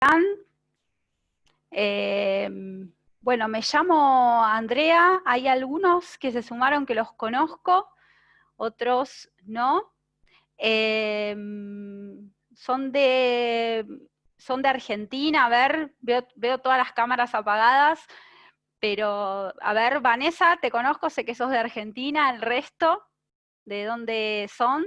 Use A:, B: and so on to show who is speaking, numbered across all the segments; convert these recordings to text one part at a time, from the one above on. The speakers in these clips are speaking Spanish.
A: están? Bueno, me llamo Andrea, hay algunos que se sumaron que los conozco, otros no. Eh, son de, son de Argentina, a ver, veo todas las cámaras apagadas, pero a ver, Vanessa, te conozco, sé que sos de Argentina, el resto, ¿de dónde son?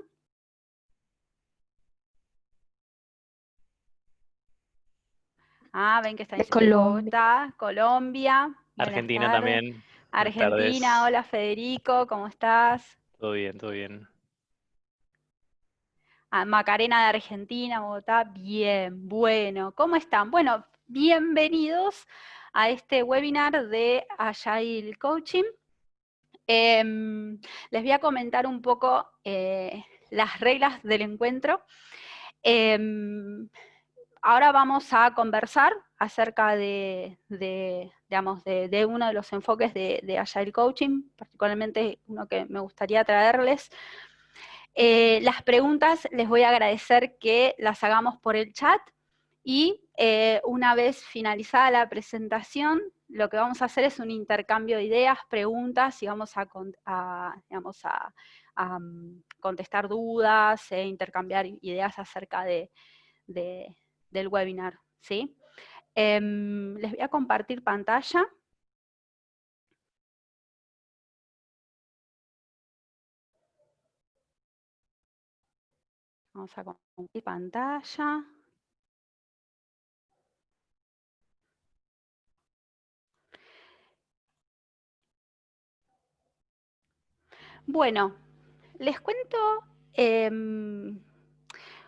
A: Ah, ven que está
B: De
A: diciendo
B: Colombia.
A: Bogotá, Colombia, buenas
C: Argentina
A: tardes.
C: también. Buenas
A: Argentina,
C: tardes.
A: hola Federico, ¿cómo estás?
C: Todo bien, todo bien.
A: Ah, Macarena de Argentina, Bogotá, bien, bueno, ¿cómo están? Bueno, bienvenidos a este webinar de Agile Coaching. Les voy a comentar un poco las reglas del encuentro. Em, Ahora vamos a conversar acerca digamos, de uno de los enfoques de Agile Coaching, particularmente uno que me gustaría traerles. Las preguntas les voy a agradecer que las hagamos por el chat y una vez finalizada la presentación, lo que vamos a hacer es un intercambio de ideas, preguntas y vamos digamos, contestar dudas e intercambiar ideas acerca del webinar, ¿sí? Les voy a compartir pantalla. Vamos a compartir pantalla. Bueno, les cuento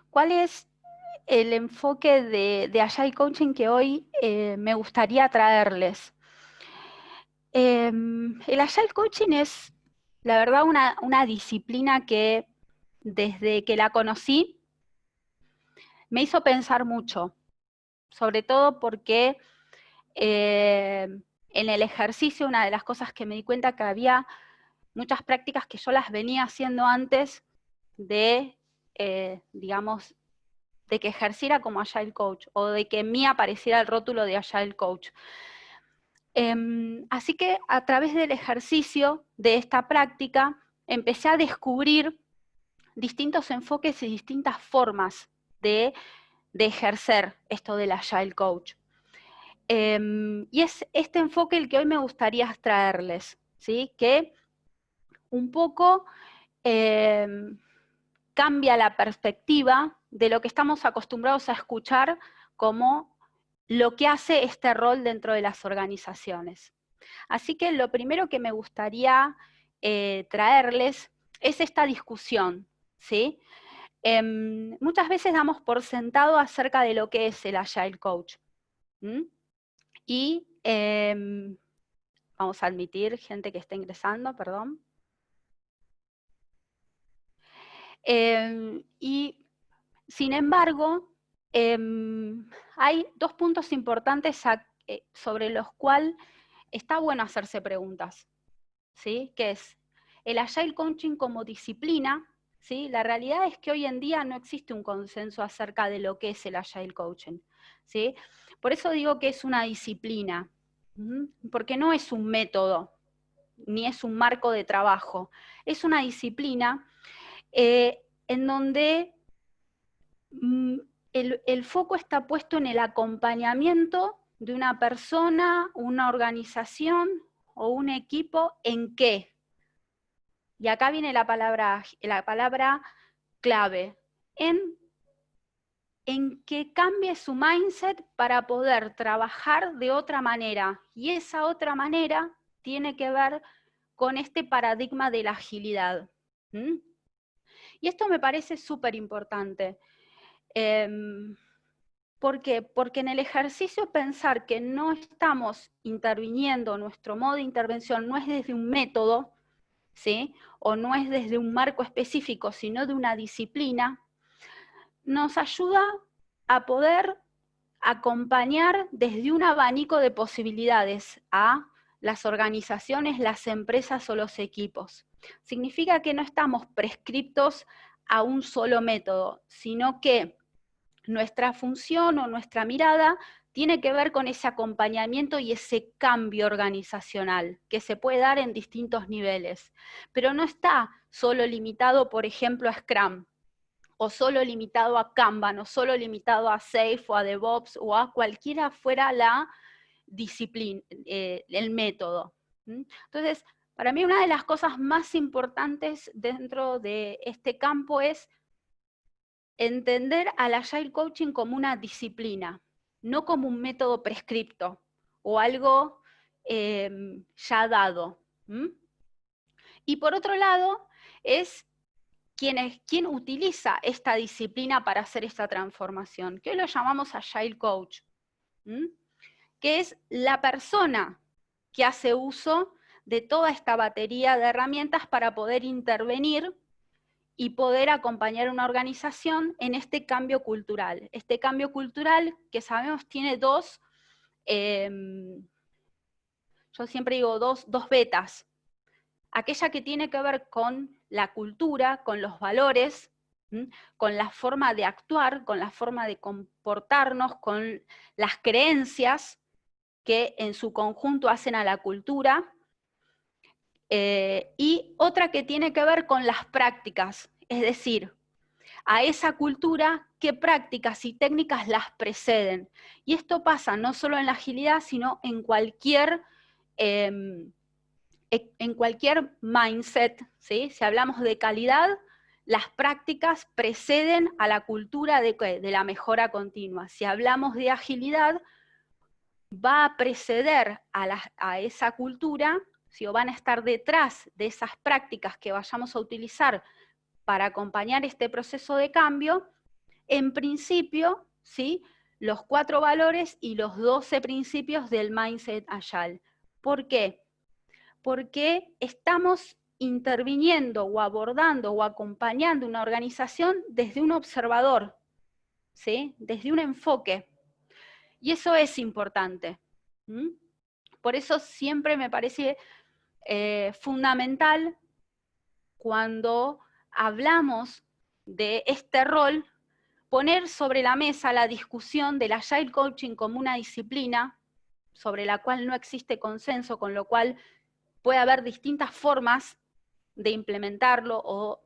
A: cuál es el enfoque de Agile Coaching que hoy me gustaría traerles. El Agile Coaching es, la verdad, una disciplina que desde que la conocí me hizo pensar mucho, sobre todo porque en el ejercicio una de las cosas que me di cuenta que había muchas prácticas que yo las venía haciendo antes de, digamos, de que ejerciera como Agile Coach o de que en mí apareciera el rótulo de Agile Coach. Así que a través del ejercicio de esta práctica empecé a descubrir distintos enfoques y distintas formas de ejercer esto del Agile Coach. Y es este enfoque el que hoy me gustaría traerles, ¿sí? Que un poco cambia la perspectiva de lo que estamos acostumbrados a escuchar como lo que hace este rol dentro de las organizaciones. Así que lo primero que me gustaría traerles es esta discusión, ¿sí? Muchas veces damos por sentado acerca de lo que es el Agile Coach. Y vamos a admitir gente que está ingresando, perdón. Y sin embargo, hay dos puntos importantes sobre los cuales está bueno hacerse preguntas, ¿sí? Que es el Agile Coaching como disciplina, ¿sí? La realidad es que hoy en día no existe un consenso acerca de lo que es el Agile Coaching, ¿sí? Por eso digo que es una disciplina, porque no es un método, ni es un marco de trabajo, es una disciplina en donde el foco está puesto en el acompañamiento de una persona, una organización o un equipo. ¿En qué? Y acá viene la palabra clave, en que cambie su mindset para poder trabajar de otra manera. Y esa otra manera tiene que ver con este paradigma de la agilidad. Y esto me parece súper importante. ¿Por qué? Porque en el ejercicio pensar que no estamos interviniendo, nuestro modo de intervención no es desde un método, ¿sí? O no es desde un marco específico, sino de una disciplina, nos ayuda a poder acompañar desde un abanico de posibilidades a las organizaciones, las empresas o los equipos. Significa que no estamos prescriptos a un solo método, sino que nuestra función o nuestra mirada tiene que ver con ese acompañamiento y ese cambio organizacional que se puede dar en distintos niveles. Pero no está solo limitado, por ejemplo, a Scrum, o solo limitado a Kanban, o solo limitado a Safe, o a DevOps, o a cualquiera fuera la disciplina, el método. Entonces, para mí una de las cosas más importantes dentro de este campo es entender al Agile Coaching como una disciplina, no como un método prescripto o algo ya dado. Y por otro lado, es quien utiliza esta disciplina para hacer esta transformación, que hoy lo llamamos Agile Coach, que es la persona que hace uso de toda esta batería de herramientas para poder intervenir y poder acompañar a una organización en este cambio cultural. Este cambio cultural que sabemos tiene dos, yo siempre digo dos betas. Aquella que tiene que ver con la cultura, con los valores, con la forma de actuar, con la forma de comportarnos, con las creencias que en su conjunto hacen a la cultura, y otra que tiene que ver con las prácticas, es decir, a esa cultura qué prácticas y técnicas las preceden. Y esto pasa no solo en la agilidad, sino en cualquier mindset, ¿sí? Si hablamos de calidad, las prácticas preceden a la cultura de la mejora continua. Si hablamos de agilidad, va a preceder a esa cultura, ¿sí? O van a estar detrás de esas prácticas que vayamos a utilizar para acompañar este proceso de cambio, en principio, ¿sí? Los 4 valores y los 12 principios del Mindset Agile. ¿Por qué? Porque estamos interviniendo o abordando o acompañando una organización desde un observador, ¿sí? Desde un enfoque. Y eso es importante. Por eso siempre me parece fundamental cuando hablamos de este rol, poner sobre la mesa la discusión del Agile Coaching como una disciplina sobre la cual no existe consenso, con lo cual puede haber distintas formas de implementarlo o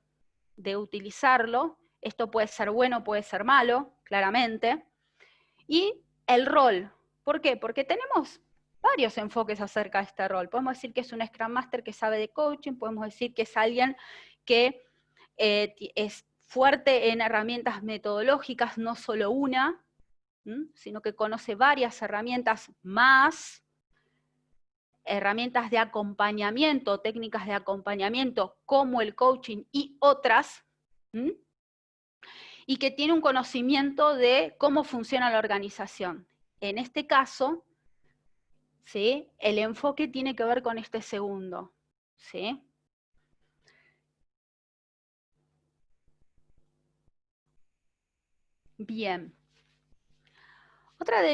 A: de utilizarlo. Esto puede ser bueno, puede ser malo, claramente. Y el rol. ¿Por qué? Porque tenemos varios enfoques acerca de este rol. Podemos decir que es un Scrum Master que sabe de coaching, podemos decir que es alguien que es fuerte en herramientas metodológicas, no solo una, sino que conoce varias herramientas más, herramientas de acompañamiento, técnicas de acompañamiento como el coaching y otras, y que tiene un conocimiento de cómo funciona la organización. En este caso, ¿sí? El enfoque tiene que ver con este segundo, ¿sí? Bien. Otra de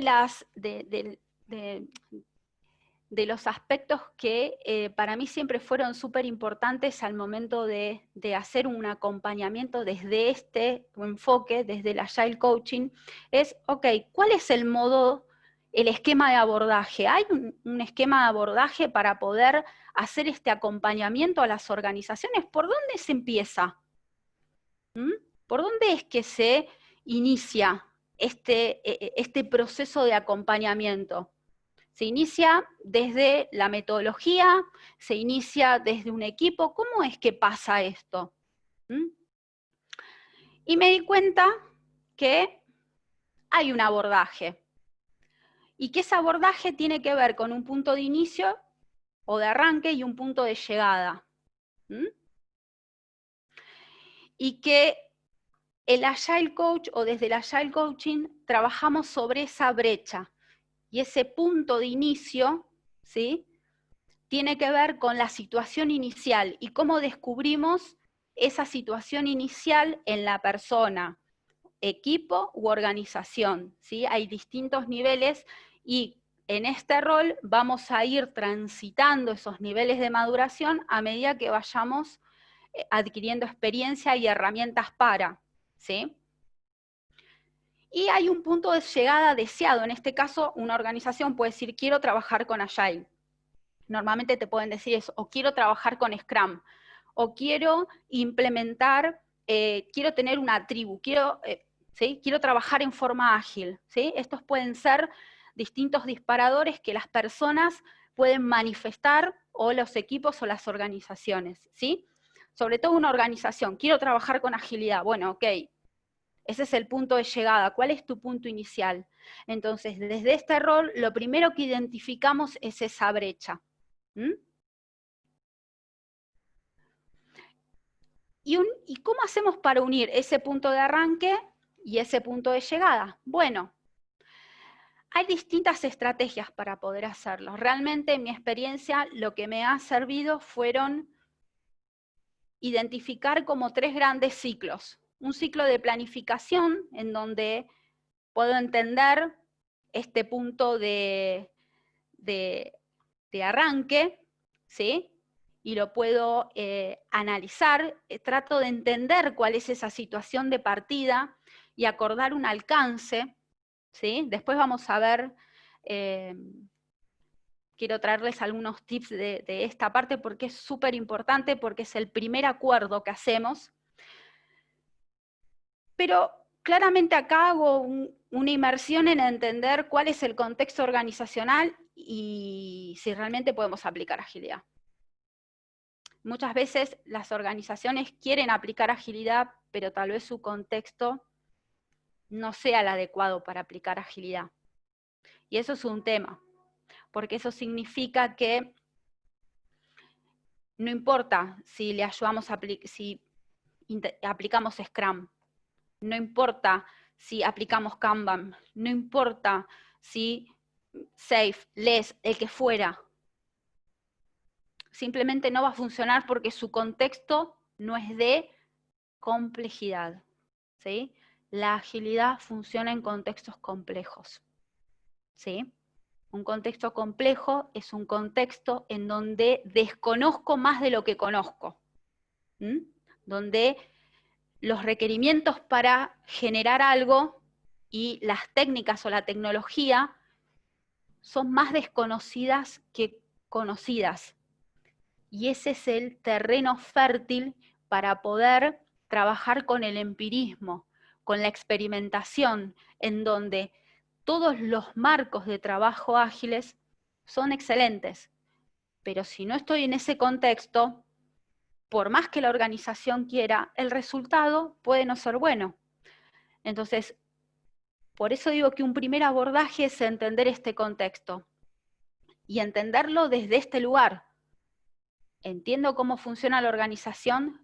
A: los aspectos que para mí siempre fueron súper importantes al momento de hacer un acompañamiento desde este enfoque, desde el Agile Coaching, es, ok, ¿cuál es el modo, el esquema de abordaje? ¿Hay un esquema de abordaje para poder hacer este acompañamiento a las organizaciones? ¿Por dónde se empieza? ¿Por dónde es que se inicia este proceso de acompañamiento? Se inicia desde la metodología, se inicia desde un equipo. ¿Cómo es que pasa esto? Y me di cuenta que hay un abordaje. Y que ese abordaje tiene que ver con un punto de inicio o de arranque y un punto de llegada. Y que el Agile Coach o desde el Agile Coaching trabajamos sobre esa brecha. Y ese punto de inicio, ¿sí? Tiene que ver con la situación inicial y cómo descubrimos esa situación inicial en la persona, equipo u organización, ¿sí? Hay distintos niveles y en este rol vamos a ir transitando esos niveles de maduración a medida que vayamos adquiriendo experiencia y herramientas para, ¿sí? Y hay un punto de llegada deseado. En este caso, una organización puede decir, quiero trabajar con Agile. Normalmente te pueden decir eso, o quiero trabajar con Scrum, o quiero implementar, quiero tener una tribu, ¿sí? Quiero trabajar en forma ágil. ¿Sí? Estos pueden ser distintos disparadores que las personas pueden manifestar, o los equipos o las organizaciones. ¿Sí? Sobre todo una organización, quiero trabajar con agilidad. Bueno, ok, ese es el punto de llegada. ¿Cuál es tu punto inicial? Entonces, desde este rol, lo primero que identificamos es esa brecha. ¿Mm? ¿Y cómo hacemos para unir ese punto de arranque y ese punto de llegada? Bueno, hay distintas estrategias para poder hacerlo. Realmente, en mi experiencia, lo que me ha servido fueron identificar como 3 grandes ciclos. Un ciclo de planificación, en donde puedo entender este punto de arranque, ¿sí? Y lo puedo analizar, trato de entender cuál es esa situación de partida y acordar un alcance, ¿sí? Después vamos a ver, quiero traerles algunos tips de esta parte porque es súper importante, porque es el primer acuerdo que hacemos. Pero claramente acá hago una inmersión en entender cuál es el contexto organizacional y si realmente podemos aplicar agilidad. Muchas veces las organizaciones quieren aplicar agilidad, pero tal vez su contexto no sea el adecuado para aplicar agilidad. Y eso es un tema, porque eso significa que no importa si le ayudamos si aplicamos Scrum, no importa si aplicamos Kanban, no importa si Safe, LESS, el que fuera, simplemente no va a funcionar porque su contexto no es de complejidad, ¿sí? La agilidad funciona en contextos complejos, ¿sí? Un contexto complejo es un contexto en donde desconozco más de lo que conozco, ¿sí? Donde los requerimientos para generar algo y las técnicas o la tecnología son más desconocidas que conocidas. Y ese es el terreno fértil para poder trabajar con el empirismo, con la experimentación, en donde todos los marcos de trabajo ágiles son excelentes. Pero si no estoy en ese contexto, por más que la organización quiera, el resultado puede no ser bueno. Entonces, por eso digo que un primer abordaje es entender este contexto y entenderlo desde este lugar. Entiendo cómo funciona la organización,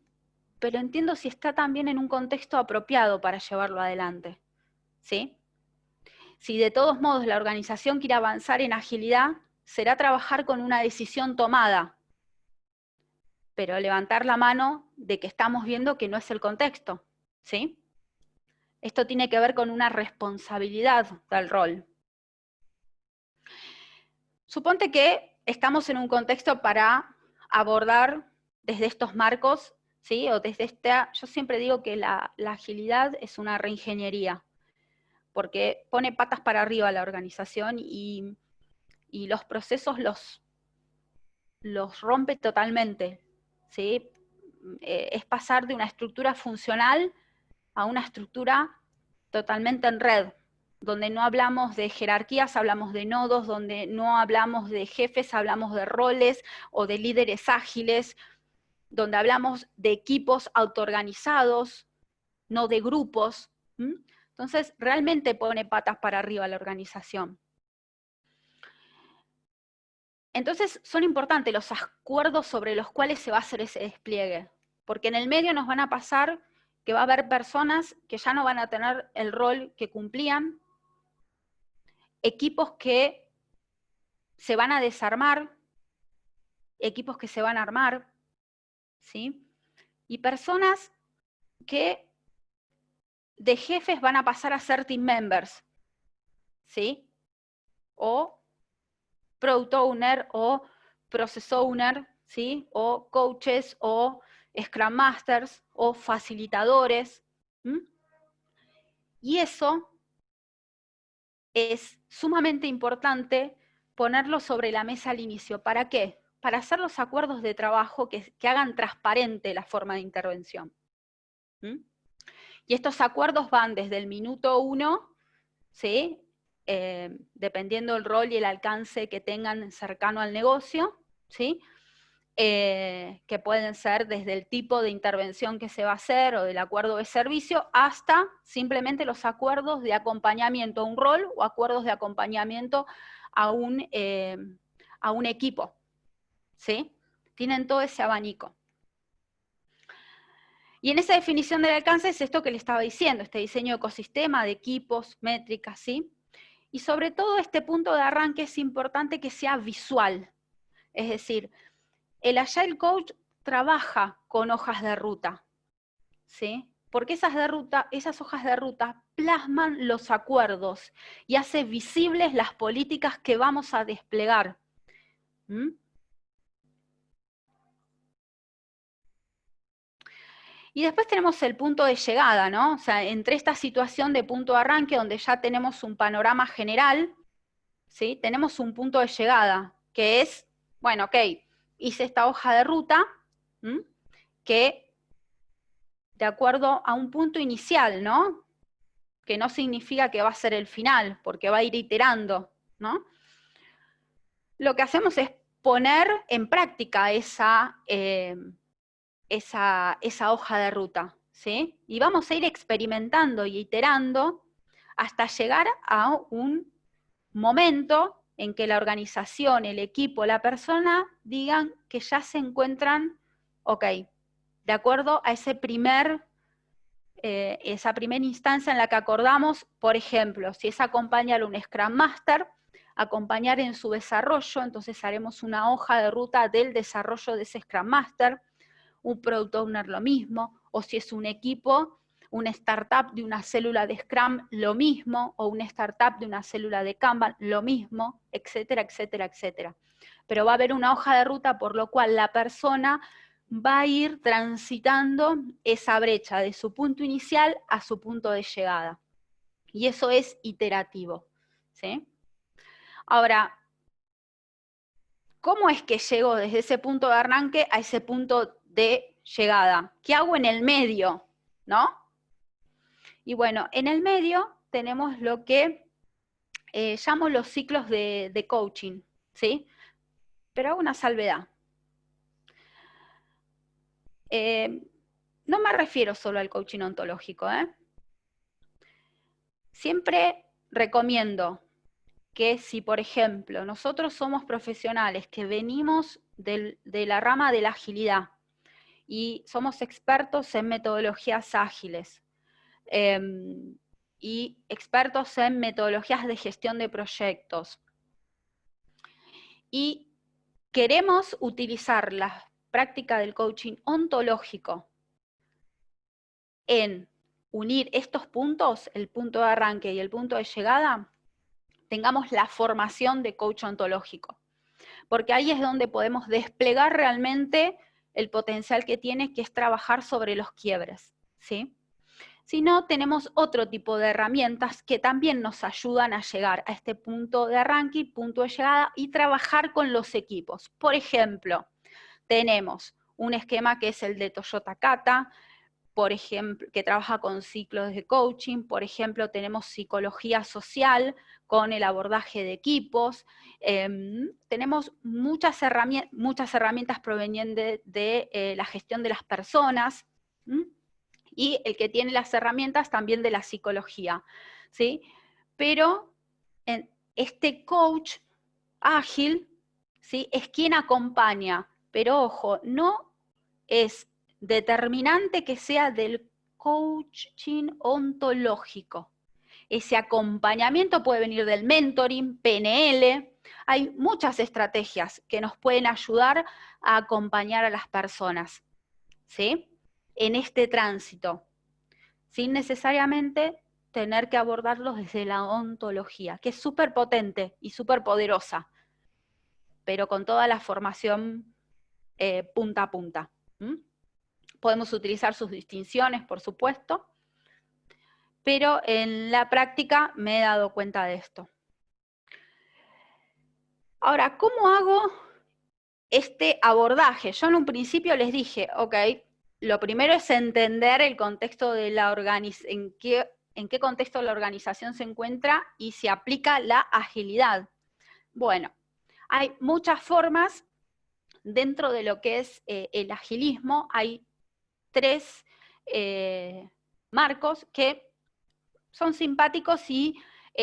A: pero entiendo si está también en un contexto apropiado para llevarlo adelante, ¿sí? Si de todos modos la organización quiere avanzar en agilidad, será trabajar con una decisión tomada, pero levantar la mano de que estamos viendo que no es el contexto, ¿sí? Esto tiene que ver con una responsabilidad del rol. Suponte que estamos en un contexto para abordar desde estos marcos, ¿sí? O desde yo siempre digo que la agilidad es una reingeniería, porque pone patas para arriba a la organización y los procesos los rompe totalmente, ¿sí? Es pasar de una estructura funcional a una estructura totalmente en red, donde no hablamos de jerarquías, hablamos de nodos, donde no hablamos de jefes, hablamos de roles o de líderes ágiles, donde hablamos de equipos autoorganizados, no de grupos. Entonces, realmente pone patas para arriba la organización. Entonces, son importantes los acuerdos sobre los cuales se va a hacer ese despliegue, porque en el medio nos van a pasar que va a haber personas que ya no van a tener el rol que cumplían, equipos que se van a desarmar, equipos que se van a armar, ¿sí? Y personas que de jefes van a pasar a ser team members, ¿sí? O product owner, o process owner, ¿sí? O coaches, o scrum masters, o facilitadores. ¿Mm? Y eso es sumamente importante ponerlo sobre la mesa al inicio. ¿Para qué? Para hacer los acuerdos de trabajo que hagan transparente la forma de intervención. ¿Mm? Y estos acuerdos van desde el minuto 1, ¿sí? Dependiendo del rol y el alcance que tengan cercano al negocio, ¿sí? Que pueden ser desde el tipo de intervención que se va a hacer o del acuerdo de servicio hasta simplemente los acuerdos de acompañamiento a un rol o acuerdos de acompañamiento a un equipo, ¿sí? Tienen todo ese abanico. Y en esa definición del alcance es esto que le estaba diciendo, este diseño de ecosistema, de equipos, métricas, ¿sí? Y sobre todo este punto de arranque es importante que sea visual, es decir, el Agile Coach trabaja con hojas de ruta, ¿sí? Porque esas hojas de ruta plasman los acuerdos y hace visibles las políticas que vamos a desplegar. ¿Mm? Y después tenemos el punto de llegada, ¿no? O sea, entre esta situación de punto de arranque, donde ya tenemos un panorama general, ¿sí? Tenemos un punto de llegada, que es, bueno, ok, hice esta hoja de ruta, ¿m? Que de acuerdo a un punto inicial, ¿no? Que no significa que va a ser el final, porque va a ir iterando, ¿no? Lo que hacemos es poner en práctica esa hoja de ruta, ¿sí? Y vamos a ir experimentando y iterando hasta llegar a un momento en que la organización, el equipo, la persona digan que ya se encuentran, ok, de acuerdo a esa primera instancia en la que acordamos, por ejemplo, si es acompañar a un Scrum Master, acompañar en su desarrollo, entonces haremos una hoja de ruta del desarrollo de ese Scrum Master, un Product Owner lo mismo, o si es un equipo, una startup de una célula de Scrum, lo mismo, o una startup de una célula de Kanban, lo mismo, etcétera, etcétera, etcétera. Pero va a haber una hoja de ruta por lo cual la persona va a ir transitando esa brecha de su punto inicial a su punto de llegada. Y eso es iterativo, ¿sí? Ahora, ¿cómo es que llego desde ese punto de arranque a ese punto de llegada? ¿Qué hago en el medio? ¿No? Y bueno, en el medio tenemos lo que llamo los ciclos de coaching, ¿sí? Pero hago una salvedad. No me refiero solo al coaching ontológico, ¿eh? Siempre recomiendo que si, por ejemplo, nosotros somos profesionales que venimos de la rama de la agilidad y somos expertos en metodologías ágiles y expertos en metodologías de gestión de proyectos, y queremos utilizar la práctica del coaching ontológico en unir estos puntos, el punto de arranque y el punto de llegada, tengamos la formación de coach ontológico, porque ahí es donde podemos desplegar realmente el potencial que tiene, que es trabajar sobre los quiebres, ¿sí? Si no, tenemos otro tipo de herramientas que también nos ayudan a llegar a este punto de arranque y punto de llegada y trabajar con los equipos. Por ejemplo, tenemos un esquema que es el de Toyota Kata, por ejemplo, que trabaja con ciclos de coaching. Por ejemplo, tenemos psicología social con el abordaje de equipos. Tenemos muchas herramientas provenientes de la gestión de las personas. Y el que tiene las herramientas también de la psicología, ¿sí? Pero este coach ágil, ¿sí? Es quien acompaña, pero ojo, no es determinante que sea del coaching ontológico. Ese acompañamiento puede venir del mentoring, PNL. Hay muchas estrategias que nos pueden ayudar a acompañar a las personas, ¿sí? En este tránsito, sin necesariamente tener que abordarlos desde la ontología, que es súper potente y súper poderosa, pero con toda la formación punta a punta. Podemos utilizar sus distinciones, por supuesto, pero en la práctica me he dado cuenta de esto. Ahora, ¿cómo hago este abordaje? Yo en un principio les dije, ok, lo primero es entender el contexto de la organización, en qué contexto la organización se encuentra y se aplica la agilidad. Bueno, hay muchas formas dentro de lo que es el agilismo, hay 3 marcos que son simpáticos y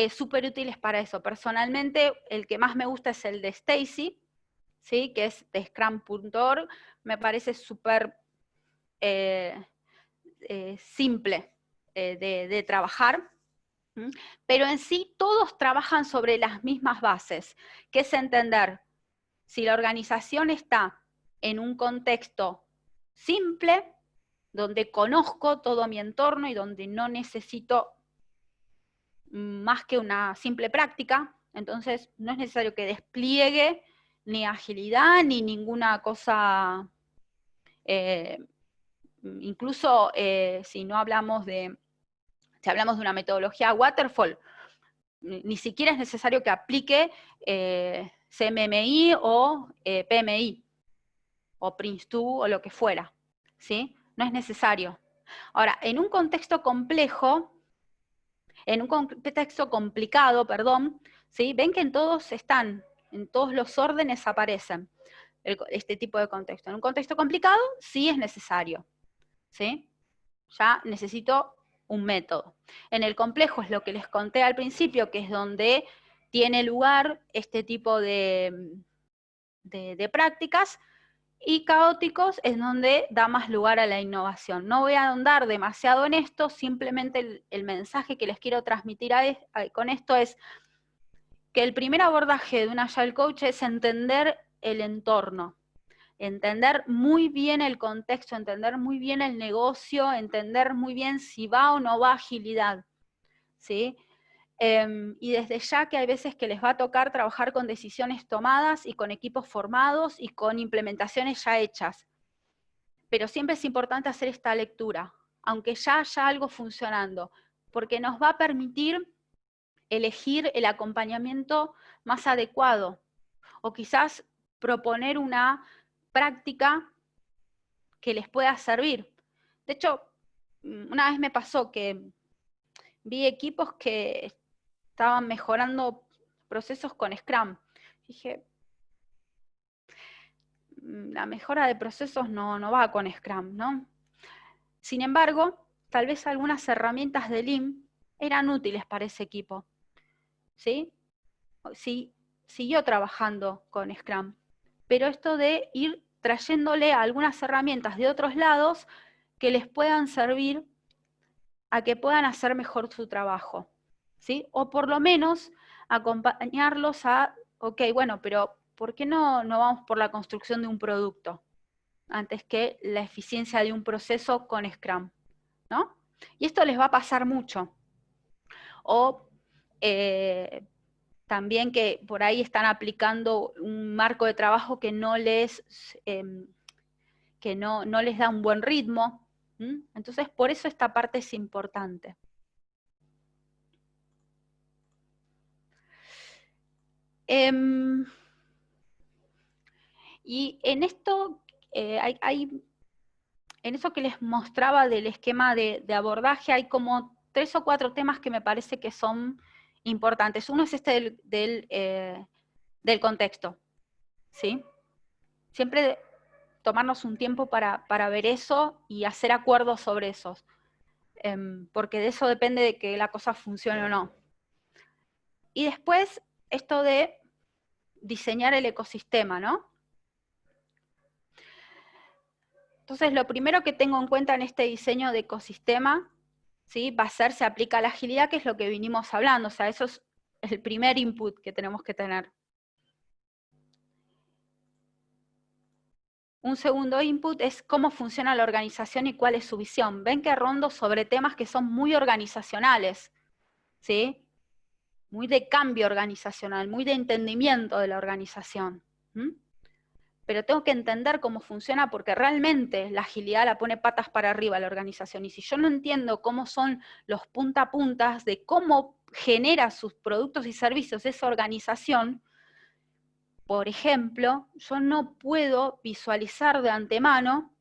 A: súper útiles para eso. Personalmente, el que más me gusta es el de Stacy, ¿sí? Que es de Scrum.org, me parece súper simple de trabajar, pero en sí todos trabajan sobre las mismas bases, que es entender si la organización está en un contexto simple, donde conozco todo mi entorno y donde no necesito más que una simple práctica, entonces no es necesario que despliegue ni agilidad ni ninguna cosa, incluso si hablamos de una metodología waterfall, ni siquiera es necesario que aplique CMMI o PMI, o Prince2 o lo que fuera, ¿sí? No es necesario. Ahora, en un contexto complejo, en un contexto complicado, perdón, ¿sí? Ven que en todos los órdenes aparecen este tipo de contexto. En un contexto complicado sí es necesario, ¿sí? Ya necesito un método. En el complejo es lo que les conté al principio, que es donde tiene lugar este tipo de prácticas, y caóticos es donde da más lugar a la innovación. No voy a ahondar demasiado en esto, simplemente el mensaje que les quiero transmitir con esto es que el primer abordaje de un Agile Coach es entender el entorno, entender muy bien el contexto, entender muy bien el negocio, entender muy bien si va o no va agilidad, ¿sí? Y desde ya que hay veces que les va a tocar trabajar con decisiones tomadas y con equipos formados y con implementaciones ya hechas. Pero siempre es importante hacer esta lectura, aunque ya haya algo funcionando, porque nos va a permitir elegir el acompañamiento más adecuado, o quizás proponer una práctica que les pueda servir. De hecho, una vez me pasó que vi equipos que estaban mejorando procesos con Scrum. Dije, la mejora de procesos no va con Scrum, ¿no? Sin embargo, tal vez algunas herramientas de Lean eran útiles para ese equipo, ¿sí? Sí, siguió trabajando con Scrum, pero esto de ir trayéndole algunas herramientas de otros lados que les puedan servir a que puedan hacer mejor su trabajo, ¿sí? O por lo menos acompañarlos a, ok, bueno, pero ¿por qué no vamos por la construcción de un producto antes que la eficiencia de un proceso con Scrum, ¿no? Y esto les va a pasar mucho. O también que por ahí están aplicando un marco de trabajo que no les da un buen ritmo. Entonces, por eso esta parte es importante. Y en esto, en eso que les mostraba del esquema de abordaje, hay como 3 o 4 temas que me parece que son importantes. Uno es este del contexto, ¿sí? Siempre tomarnos un tiempo para ver eso y hacer acuerdos sobre esos, porque de eso depende de que la cosa funcione o no. Y después, esto de diseñar el ecosistema, ¿no? Entonces, lo primero que tengo en cuenta en este diseño de ecosistema, ¿sí? Va a ser, se aplica la agilidad, que es lo que vinimos hablando, o sea, eso es el primer input que tenemos que tener. Un segundo input es cómo funciona la organización y cuál es su visión. Ven que rondo sobre temas que son muy organizacionales, ¿sí? Muy de cambio organizacional, muy de entendimiento de la organización. pero tengo que entender cómo funciona porque realmente la agilidad la pone patas para arriba a la organización. Y si yo no entiendo cómo son los punta a puntas de cómo genera sus productos y servicios esa organización, por ejemplo, yo no puedo visualizar de antemano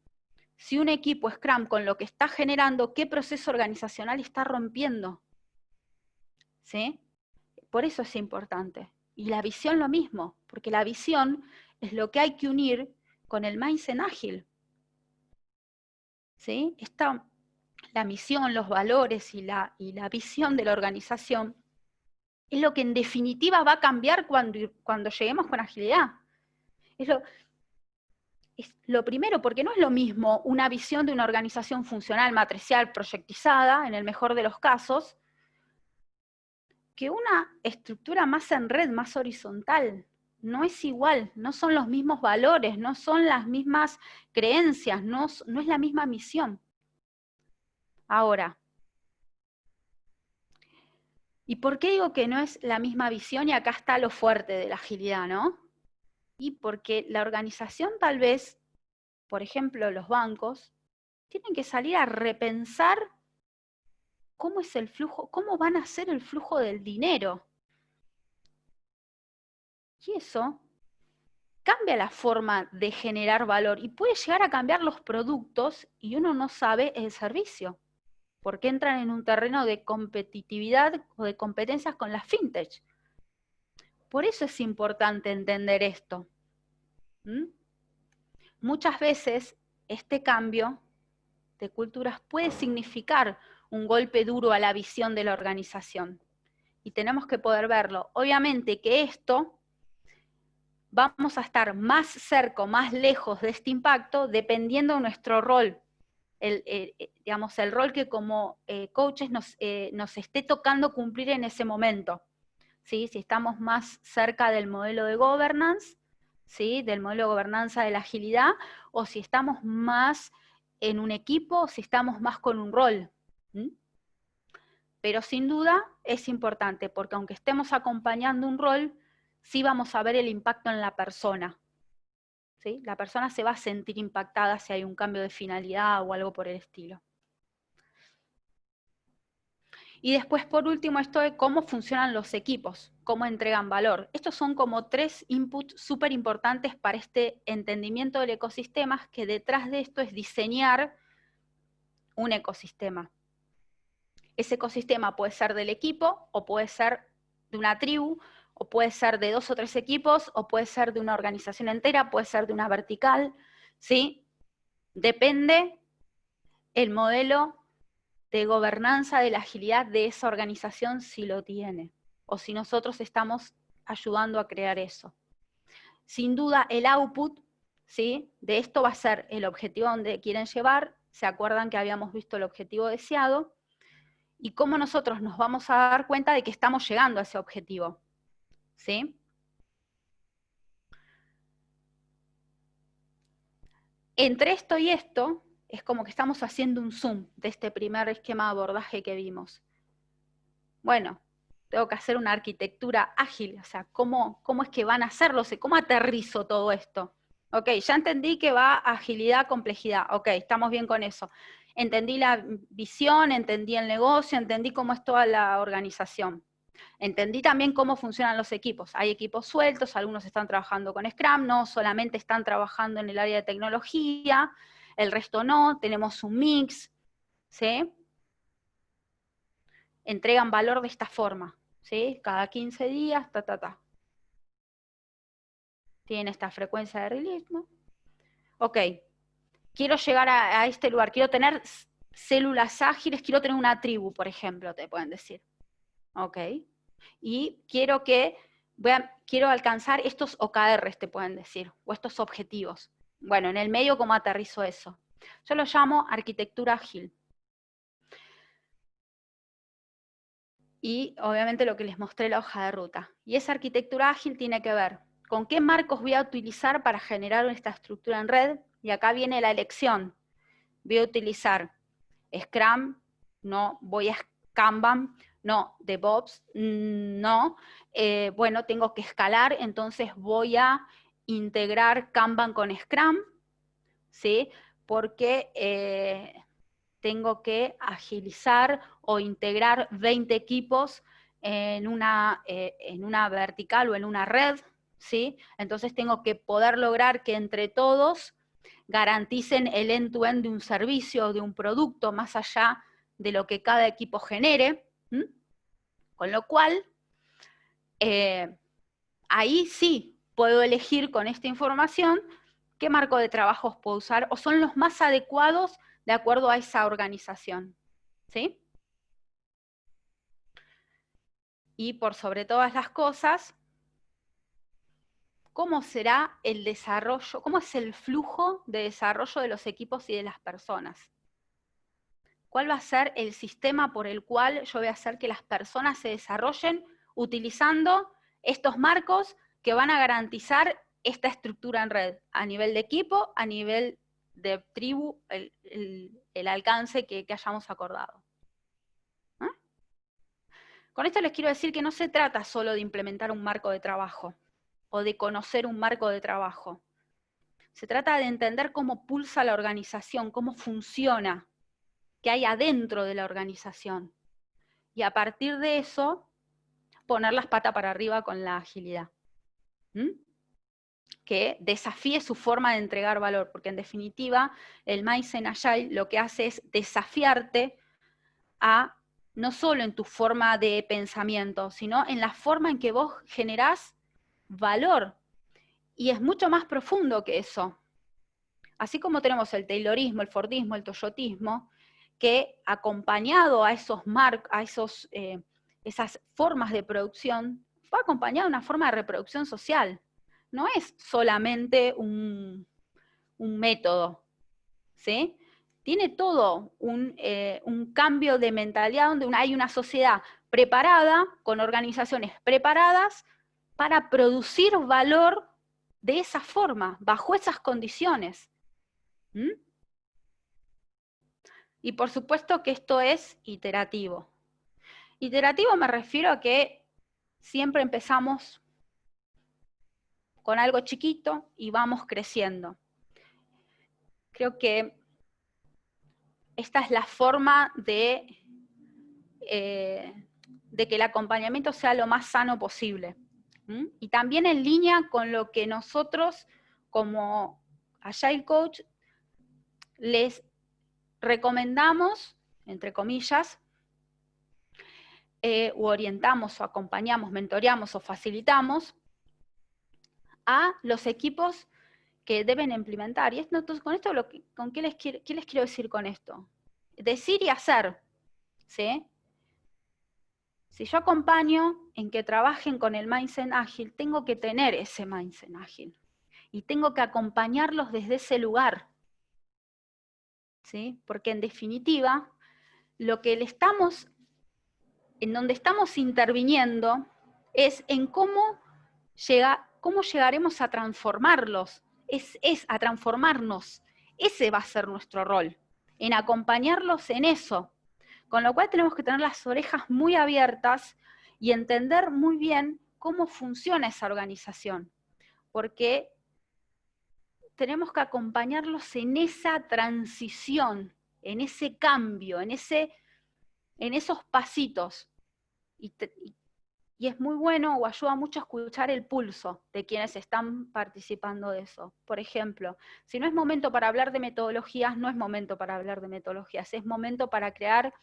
A: si un equipo Scrum con lo que está generando, qué proceso organizacional está rompiendo. ¿Sí? Por eso es importante. Y la visión lo mismo, porque la visión es lo que hay que unir con el mindset ágil. ¿Sí? La misión, los valores y la visión de la organización es lo que en definitiva va a cambiar cuando lleguemos con agilidad. Es lo primero, porque no es lo mismo una visión de una organización funcional, matricial, proyectizada, en el mejor de los casos, que una estructura más en red, más horizontal. No es igual, no son los mismos valores, no son las mismas creencias, no es la misma misión. Ahora, ¿y por qué digo que no es la misma visión? Y acá está lo fuerte de la agilidad, ¿no? Y porque la organización tal vez, por ejemplo, los bancos, tienen que salir a repensar cómo es el flujo, cómo van a ser el flujo del dinero. Y eso cambia la forma de generar valor y puede llegar a cambiar los productos y uno no sabe el servicio, porque entran en un terreno de competitividad o de competencias con las fintech. Por eso es importante entender esto. Muchas veces este cambio de culturas puede significar un golpe duro a la visión de la organización. Y tenemos que poder verlo. Obviamente que esto vamos a estar más cerca o más lejos de este impacto dependiendo de nuestro rol. Digamos, el rol que como coaches nos esté tocando cumplir en ese momento. ¿Sí? Si estamos más cerca del modelo de governance, ¿sí? Del modelo de gobernanza de la agilidad, o si estamos más en un equipo, o si estamos más con un rol. Pero sin duda es importante, porque aunque estemos acompañando un rol, sí vamos a ver el impacto en la persona. ¿Sí? La persona se va a sentir impactada si hay un cambio de finalidad o algo por el estilo. Y después, por último, esto de cómo funcionan los equipos, cómo entregan valor. Estos son como 3 inputs súper importantes para este entendimiento del ecosistema, que detrás de esto es diseñar un ecosistema. Ese ecosistema puede ser del equipo, o puede ser de una tribu, o puede ser de 2 o 3 equipos, o puede ser de una organización entera, puede ser de una vertical, ¿sí? Depende el modelo de gobernanza de la agilidad de esa organización si lo tiene, o si nosotros estamos ayudando a crear eso. Sin duda el output, ¿sí? De esto va a ser el objetivo donde quieren llevar. ¿Se acuerdan que habíamos visto el objetivo deseado? Y cómo nosotros nos vamos a dar cuenta de que estamos llegando a ese objetivo, ¿sí? Entre esto y esto, es como que estamos haciendo un zoom de este primer esquema de abordaje que vimos. Bueno, tengo que hacer una arquitectura ágil, o sea, ¿cómo es que van a hacerlo? ¿Cómo aterrizo todo esto? Ok, ya entendí que va agilidad, complejidad, ok, estamos bien con eso. Entendí la visión, entendí el negocio, entendí cómo es toda la organización. Entendí también cómo funcionan los equipos. Hay equipos sueltos, algunos están trabajando con Scrum, no solamente están trabajando en el área de tecnología, el resto no, tenemos un mix, ¿sí? Entregan valor de esta forma, ¿sí? Cada 15 días, Tienen esta frecuencia de release, ¿no? Ok, quiero llegar a este lugar, quiero tener células ágiles, quiero tener una tribu, por ejemplo, te pueden decir. Ok, y quiero alcanzar estos OKRs, te pueden decir, o estos objetivos. Bueno, en el medio, ¿cómo aterrizo eso? Yo lo llamo arquitectura ágil. Y obviamente lo que les mostré en la hoja de ruta. Y esa arquitectura ágil tiene que ver con qué marcos voy a utilizar para generar esta estructura en red. Y acá viene la elección. Voy a utilizar Scrum, no, voy a Kanban, no, DevOps, no. Bueno, tengo que escalar, entonces voy a integrar Kanban con Scrum, ¿sí? Porque tengo que agilizar o integrar 20 equipos en una vertical o en una red, ¿sí? Entonces tengo que poder lograr que entre todos garanticen el end-to-end de un servicio o de un producto, más allá de lo que cada equipo genere. Con lo cual, ahí sí puedo elegir con esta información qué marco de trabajo puedo usar, o son los más adecuados de acuerdo a esa organización, ¿sí? Y por sobre todas las cosas, ¿cómo será el desarrollo, cómo es el flujo de desarrollo de los equipos y de las personas? ¿Cuál va a ser el sistema por el cual yo voy a hacer que las personas se desarrollen utilizando estos marcos que van a garantizar esta estructura en red, a nivel de equipo, a nivel de tribu, el alcance que hayamos acordado? ¿Ah? Con esto les quiero decir que no se trata solo de implementar un marco de trabajo o de conocer un marco de trabajo. Se trata de entender cómo pulsa la organización, cómo funciona, qué hay adentro de la organización. Y a partir de eso, poner las patas para arriba con la agilidad. Que desafíe su forma de entregar valor, porque en definitiva, el Mindset Agile lo que hace es desafiarte a, no solo en tu forma de pensamiento, sino en la forma en que vos generás valor. Y es mucho más profundo que eso. Así como tenemos el Taylorismo, el Fordismo, el Toyotismo, que acompañado a esos esas formas de producción, va acompañado de una forma de reproducción social. No es solamente un método, ¿sí? Tiene todo un cambio de mentalidad donde hay una sociedad preparada, con organizaciones preparadas, para producir valor de esa forma, bajo esas condiciones. Y por supuesto que esto es iterativo. Iterativo me refiero a que siempre empezamos con algo chiquito y vamos creciendo. Creo que esta es la forma de que el acompañamiento sea lo más sano posible. Y también en línea con lo que nosotros como Agile Coach les recomendamos, entre comillas, o orientamos o acompañamos, mentoreamos o facilitamos a los equipos que deben implementar. Y entonces, con esto, ¿qué les quiero decir con esto? Decir y hacer, ¿sí? Si yo acompaño en que trabajen con el mindset ágil, tengo que tener ese mindset ágil. Y tengo que acompañarlos desde ese lugar, ¿sí? Porque en definitiva, en donde estamos interviniendo es en cómo llegaremos a transformarlos, es a transformarnos. Ese va a ser nuestro rol, en acompañarlos en eso. Con lo cual tenemos que tener las orejas muy abiertas y entender muy bien cómo funciona esa organización, porque tenemos que acompañarlos en esa transición, en ese cambio, en esos pasitos. Y es muy bueno o ayuda mucho a escuchar el pulso de quienes están participando de eso. Por ejemplo, si no es momento para hablar de metodologías, no es momento para hablar de metodologías, es momento para crear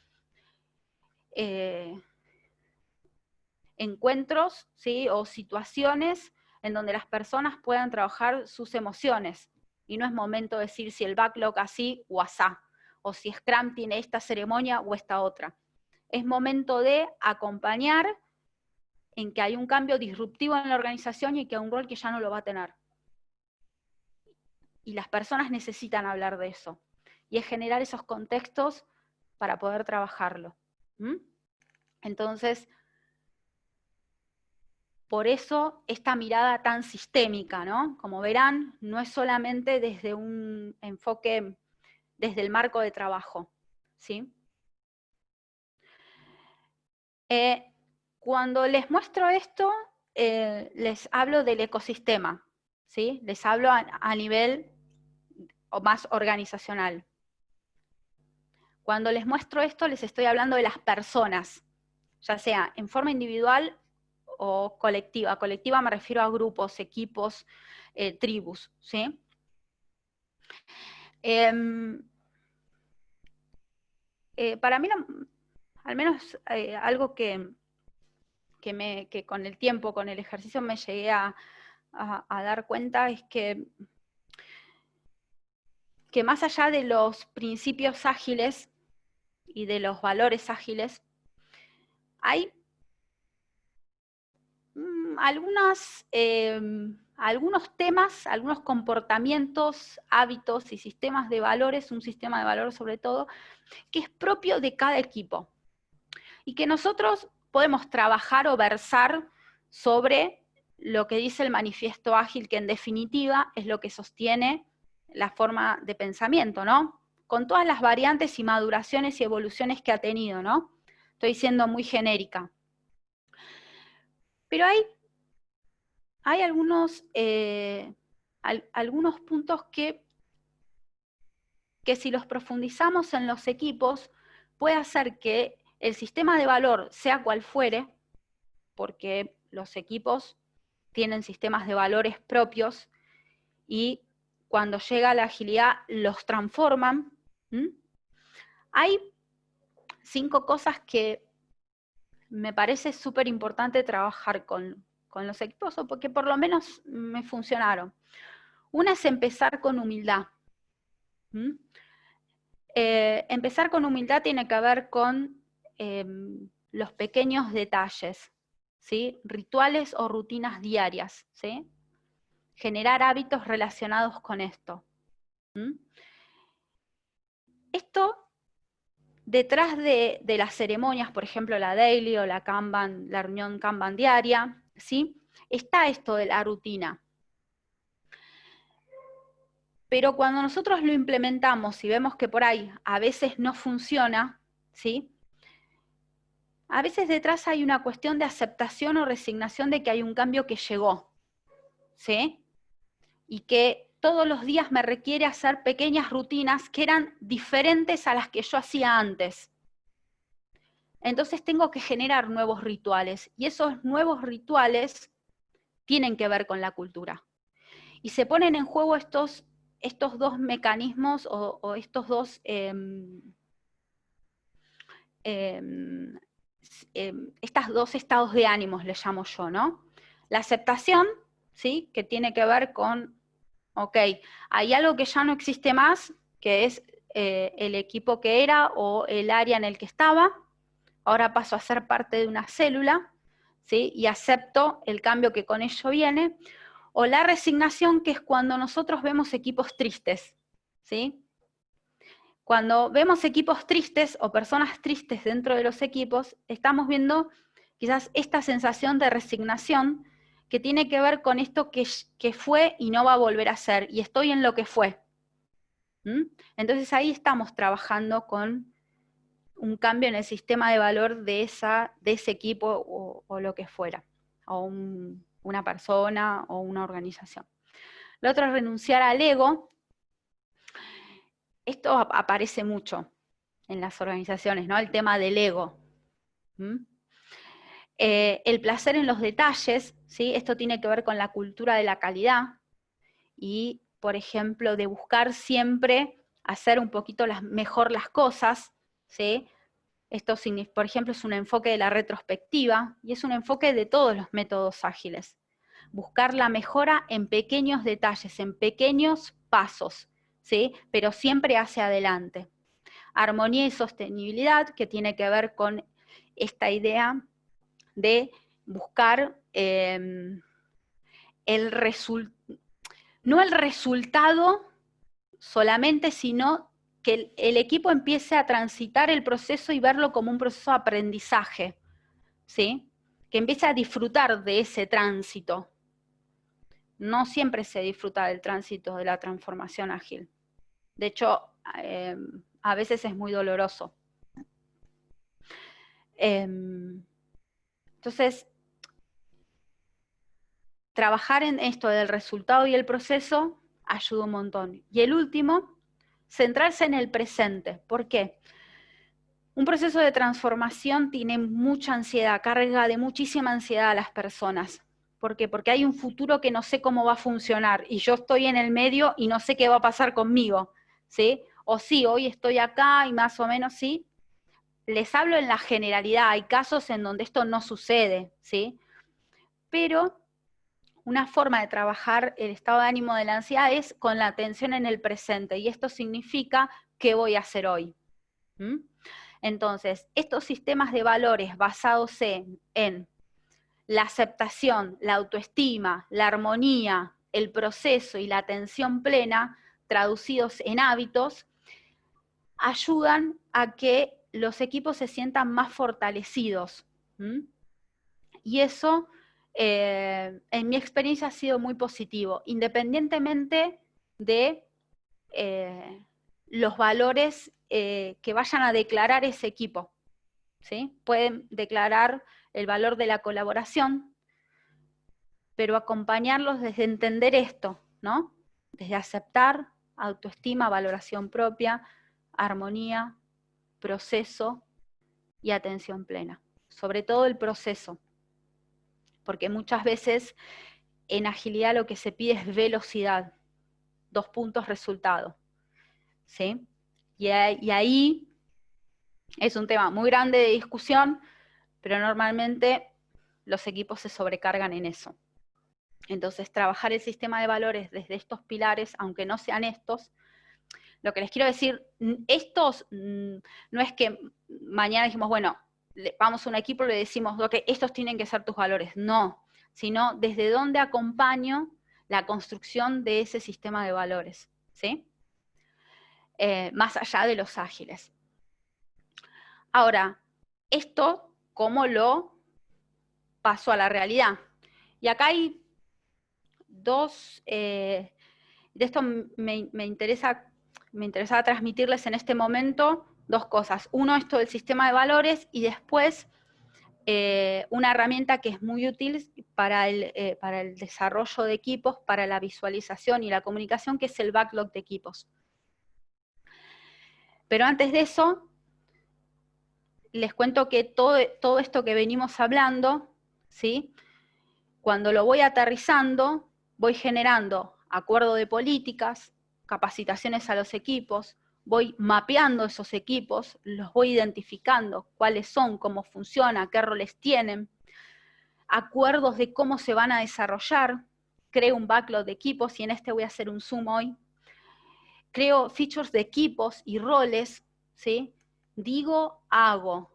A: encuentros, ¿sí? O situaciones en donde las personas puedan trabajar sus emociones. Y no es momento de decir si el backlog así o asá, o si Scrum tiene esta ceremonia o esta otra. Es momento de acompañar en que hay un cambio disruptivo en la organización y que hay un rol que ya no lo va a tener. Y las personas necesitan hablar de eso. Y es generar esos contextos para poder trabajarlo. Entonces, por eso esta mirada tan sistémica, ¿no? Como verán, no es solamente desde un enfoque, desde el marco de trabajo, ¿sí? Cuando les muestro esto, les hablo del ecosistema, ¿sí? Les hablo a nivel o más organizacional. Cuando les muestro esto, les estoy hablando de las personas, ya sea en forma individual o colectiva. Colectiva me refiero a grupos, equipos, tribus, ¿sí? Para mí, al menos algo que con el tiempo, con el ejercicio me llegué a dar cuenta es que más allá de los principios ágiles y de los valores ágiles, hay algunos temas, algunos comportamientos, hábitos y sistemas de valores, un sistema de valores sobre todo, que es propio de cada equipo y que nosotros podemos trabajar o versar sobre lo que dice el manifiesto ágil, que en definitiva es lo que sostiene la forma de pensamiento, ¿no? Con todas las variantes y maduraciones y evoluciones que ha tenido, ¿no? Estoy siendo muy genérica. Pero hay algunos puntos que si los profundizamos en los equipos, puede hacer que el sistema de valor, sea cual fuere, porque los equipos tienen sistemas de valores propios y cuando llega la agilidad los transforman. Hay 5 cosas que me parece súper importante trabajar con los equipos, o porque por lo menos me funcionaron. Una es empezar con humildad. Empezar con humildad tiene que ver con los pequeños detalles, ¿sí? Rituales o rutinas diarias, ¿sí? Generar hábitos relacionados con esto. Esto, detrás de las ceremonias, por ejemplo la daily o la Kanban, la reunión Kanban diaria, ¿sí? Está esto de la rutina. Pero cuando nosotros lo implementamos y vemos que por ahí a veces no funciona, ¿sí? A veces detrás hay una cuestión de aceptación o resignación de que hay un cambio que llegó, ¿sí? Y que todos los días me requiere hacer pequeñas rutinas que eran diferentes a las que yo hacía antes. Entonces tengo que generar nuevos rituales, y esos nuevos rituales tienen que ver con la cultura. Y se ponen en juego estos 2 mecanismos o estos 2 estas 2 estados de ánimos, le llamo yo, ¿no? La aceptación, ¿sí? Que tiene que ver con, ok, hay algo que ya no existe más, que es el equipo que era o el área en el que estaba, ahora paso a ser parte de una célula, ¿sí? Y acepto el cambio que con ello viene. O la resignación, que es cuando nosotros vemos equipos tristes, ¿sí? Cuando vemos equipos tristes o personas tristes dentro de los equipos, estamos viendo quizás esta sensación de resignación que tiene que ver con esto que fue y no va a volver a ser, y estoy en lo que fue. Entonces ahí estamos trabajando con un cambio en el sistema de valor de ese equipo o lo que fuera, o una persona o una organización. Lo otro es renunciar al ego. Esto aparece mucho en las organizaciones, ¿no? El tema del ego. El placer en los detalles, ¿sí? Esto tiene que ver con la cultura de la calidad y, por ejemplo, de buscar siempre hacer un poquito mejor las cosas, ¿sí? Esto, por ejemplo, es un enfoque de la retrospectiva y es un enfoque de todos los métodos ágiles. Buscar la mejora en pequeños detalles, en pequeños pasos, ¿sí? Pero siempre hacia adelante. Armonía y sostenibilidad, que tiene que ver con esta idea de buscar no el resultado solamente, sino que el equipo empiece a transitar el proceso y verlo como un proceso de aprendizaje, ¿sí? Que empiece a disfrutar de ese tránsito. No siempre se disfruta del tránsito de la transformación ágil. De hecho, a veces es muy doloroso. Entonces, trabajar en esto del resultado y el proceso ayuda un montón. Y el último, centrarse en el presente. ¿Por qué? Un proceso de transformación tiene mucha ansiedad, carga de muchísima ansiedad a las personas. ¿Por qué? Porque hay un futuro que no sé cómo va a funcionar y yo estoy en el medio y no sé qué va a pasar conmigo, ¿sí? O sí, hoy estoy acá y más o menos sí. Les hablo en la generalidad, hay casos en donde esto no sucede, ¿sí? Pero una forma de trabajar el estado de ánimo de la ansiedad es con la atención en el presente, y esto significa ¿qué voy a hacer hoy? ¿Mm? Entonces, estos sistemas de valores basados en la aceptación, la autoestima, la armonía, el proceso y la atención plena, traducidos en hábitos, ayudan a que los equipos se sientan más fortalecidos. ¿Mm? Y eso, en mi experiencia, ha sido muy positivo, independientemente de los valores que vayan a declarar ese equipo. ¿Sí? Pueden declarar el valor de la colaboración, pero acompañarlos desde entender esto, ¿no? Desde aceptar, autoestima, valoración propia, armonía, proceso y atención plena. Sobre todo el proceso, porque muchas veces en agilidad lo que se pide es velocidad, 2 puntos resultado, ¿sí? Y ahí es un tema muy grande de discusión, pero normalmente los equipos se sobrecargan en eso. Entonces, trabajar el sistema de valores desde estos pilares, aunque no sean estos, lo que les quiero decir, estos no es que mañana dijimos, bueno, vamos a un equipo y le decimos, ok, estos tienen que ser tus valores. No, sino desde dónde acompaño la construcción de ese sistema de valores, ¿sí? Más allá de los ágiles. Ahora, esto, ¿cómo lo paso a la realidad? Y acá hay dos, de esto me interesaba transmitirles en este momento dos cosas. Uno, esto del sistema de valores, y después una herramienta que es muy útil para el desarrollo de equipos, para la visualización y la comunicación, que es el backlog de equipos. Pero antes de eso, les cuento que todo esto que venimos hablando, ¿sí? Cuando lo voy aterrizando, voy generando acuerdo de políticas, capacitaciones a los equipos, voy mapeando esos equipos, los voy identificando, cuáles son, cómo funciona, qué roles tienen, acuerdos de cómo se van a desarrollar, creo un backlog de equipos, y en este voy a hacer un zoom hoy, creo features de equipos y roles, ¿sí? Digo, hago,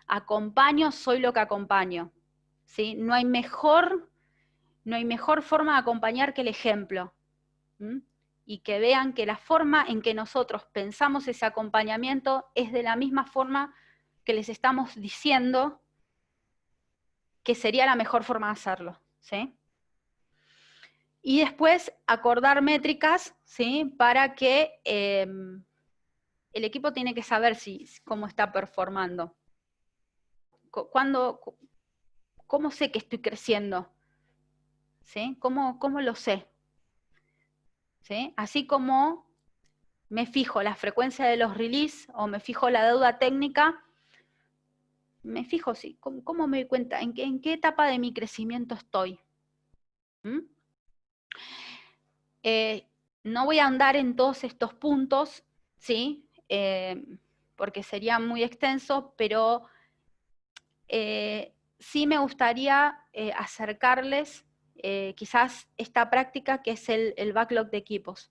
A: acompaño, soy lo que acompaño, ¿sí? No hay mejor forma de acompañar que el ejemplo. ¿Mm? Y que vean que la forma en que nosotros pensamos ese acompañamiento es de la misma forma que les estamos diciendo que sería la mejor forma de hacerlo, ¿sí? Y después acordar métricas, ¿sí? Para que el equipo tiene que saber cómo está performando. ¿Cómo sé que estoy creciendo? ¿Sí? ¿Cómo lo sé? ¿Sí? Así como me fijo la frecuencia de los release o me fijo la deuda técnica, me fijo, sí, ¿cómo me doy cuenta? ¿En qué etapa de mi crecimiento estoy? ¿Mm? No voy a andar en todos estos puntos, ¿sí? Porque sería muy extenso, pero sí me gustaría acercarles quizás esta práctica que es el backlog de equipos.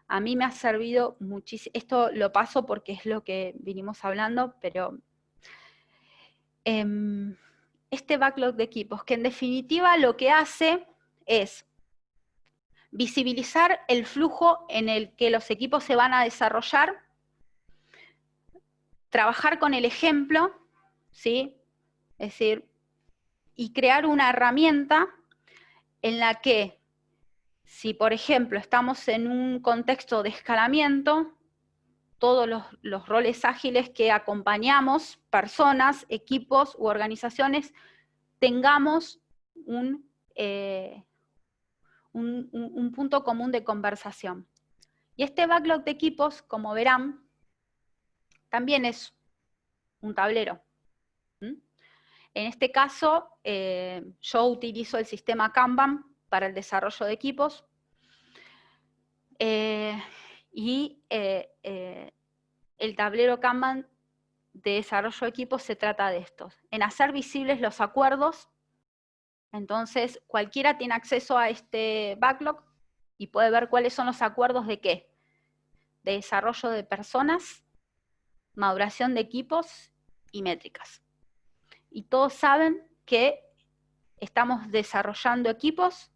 A: A mí me ha servido muchísimo, esto lo paso porque es lo que vinimos hablando, pero este backlog de equipos, que en definitiva lo que hace es visibilizar el flujo en el que los equipos se van a desarrollar, trabajar con el ejemplo, ¿sí? Es decir, y crear una herramienta en la que, si por ejemplo estamos en un contexto de escalamiento, todos los roles ágiles que acompañamos, personas, equipos u organizaciones, tengamos un punto común de conversación. Y este backlog de equipos, como verán, también es un tablero. En este caso, yo utilizo el sistema Kanban para el desarrollo de equipos. El tablero Kanban de desarrollo de equipos se trata de esto, en hacer visibles los acuerdos. Entonces, cualquiera tiene acceso a este backlog y puede ver cuáles son los acuerdos de qué. De desarrollo de personas, maduración de equipos y métricas. Y todos saben que estamos desarrollando equipos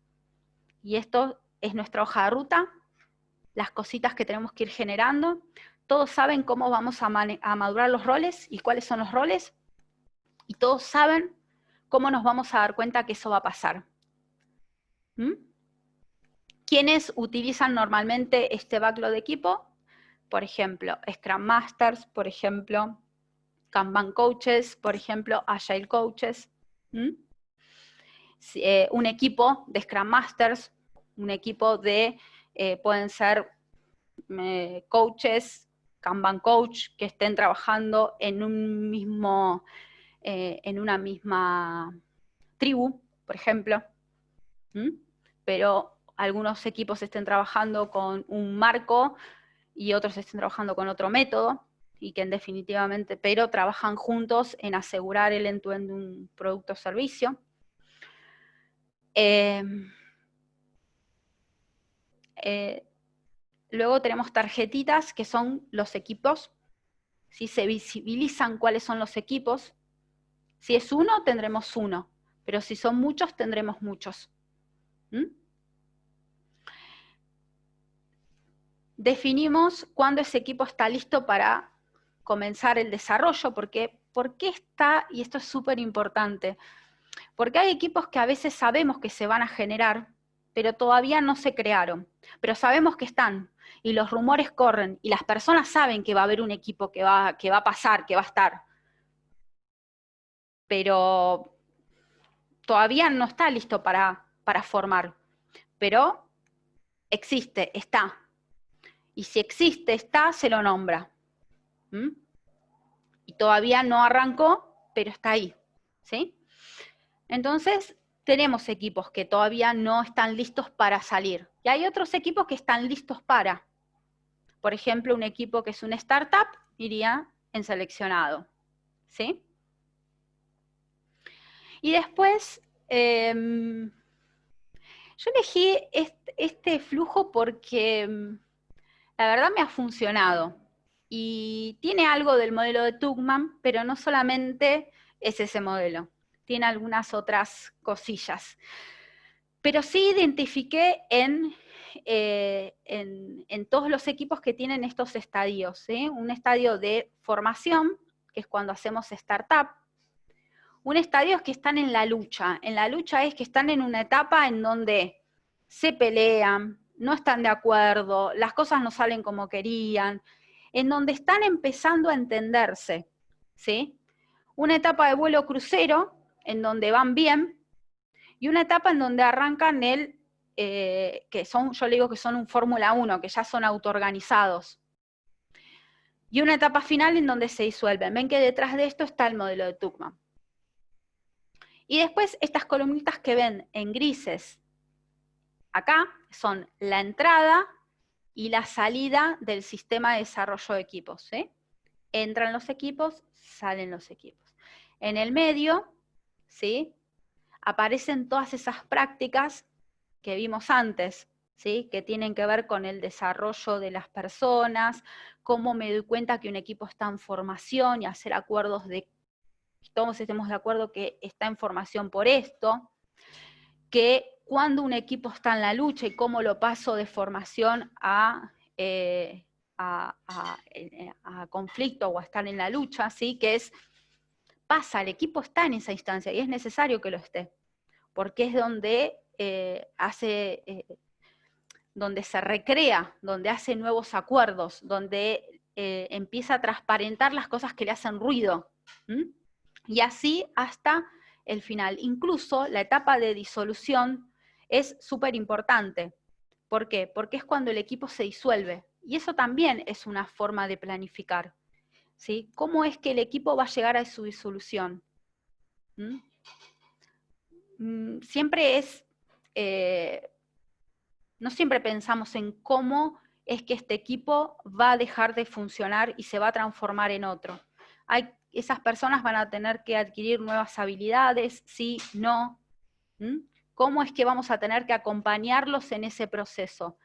A: y esto es nuestra hoja de ruta, las cositas que tenemos que ir generando. Todos saben cómo vamos a madurar los roles y cuáles son los roles. Y todos saben cómo nos vamos a dar cuenta que eso va a pasar. ¿Quiénes utilizan normalmente este backlog de equipo? Por ejemplo, Scrum Masters, por ejemplo, Kanban Coaches, por ejemplo, Agile Coaches. Un equipo de Scrum Masters, un equipo de, pueden ser coaches, Kanban Coach, que estén trabajando en un mismo, en una misma tribu, por ejemplo. Pero algunos equipos estén trabajando con un marco y otros estén trabajando con otro método, y que definitivamente, pero trabajan juntos en asegurar el end-to-end de un producto o servicio. Luego tenemos tarjetitas, que son los equipos. ¿Sí? Se visibilizan cuáles son los equipos. Si es uno, tendremos uno, pero si son muchos, tendremos muchos. Definimos cuándo ese equipo está listo para comenzar el desarrollo, porque ¿por qué está? Y esto es súper importante, porque hay equipos que a veces sabemos que se van a generar, pero todavía no se crearon, pero sabemos que están, y los rumores corren, y las personas saben que va a haber un equipo que va a pasar, que va a estar, pero todavía no está listo para formar, pero existe, está. Y si existe, está, se lo nombra. Y todavía no arrancó, pero está ahí. ¿Sí? Entonces, tenemos equipos que todavía no están listos para salir. Y hay otros equipos que están listos para. Por ejemplo, un equipo que es una startup iría en seleccionado. ¿Sí? Y después, yo elegí este flujo porque la verdad me ha funcionado. Y tiene algo del modelo de Tuckman, pero no solamente es ese modelo. Tiene algunas otras cosillas. Pero sí identifiqué en todos los equipos que tienen estos estadios. ¿Sí? Un estadio de formación, que es cuando hacemos startup. Un estadio es que están en la lucha. En la lucha es que están en una etapa en donde se pelean, no están de acuerdo, las cosas no salen como querían, en donde están empezando a entenderse, ¿sí? Una etapa de vuelo crucero, en donde van bien, y una etapa en donde arrancan que son, yo le digo que son un Fórmula 1, que ya son autoorganizados. Y una etapa final en donde se disuelven. Ven que detrás de esto está el modelo de Tuckman. Y después estas columnitas que ven en grises acá son la entrada y la salida del sistema de desarrollo de equipos. ¿Sí? Entran los equipos, salen los equipos. En el medio, ¿sí? Aparecen todas esas prácticas que vimos antes, ¿sí? Que tienen que ver con el desarrollo de las personas, cómo me doy cuenta que un equipo está en formación y hacer acuerdos de que todos estemos de acuerdo que está en formación por esto, que cuando un equipo está en la lucha y cómo lo paso de formación a conflicto o a estar en la lucha, ¿sí? Que es, pasa, el equipo está en esa instancia y es necesario que lo esté, porque es donde donde se recrea, donde hace nuevos acuerdos, donde empieza a transparentar las cosas que le hacen ruido. Y así hasta el final. Incluso la etapa de disolución es súper importante. ¿Por qué? Porque es cuando el equipo se disuelve. Y eso también es una forma de planificar, ¿sí? ¿Cómo es que el equipo va a llegar a su disolución? Siempre es, no siempre pensamos en cómo es que este equipo va a dejar de funcionar y se va a transformar en otro. Esas personas van a tener que adquirir nuevas habilidades, sí, no. ¿Cómo es que vamos a tener que acompañarlos en ese proceso?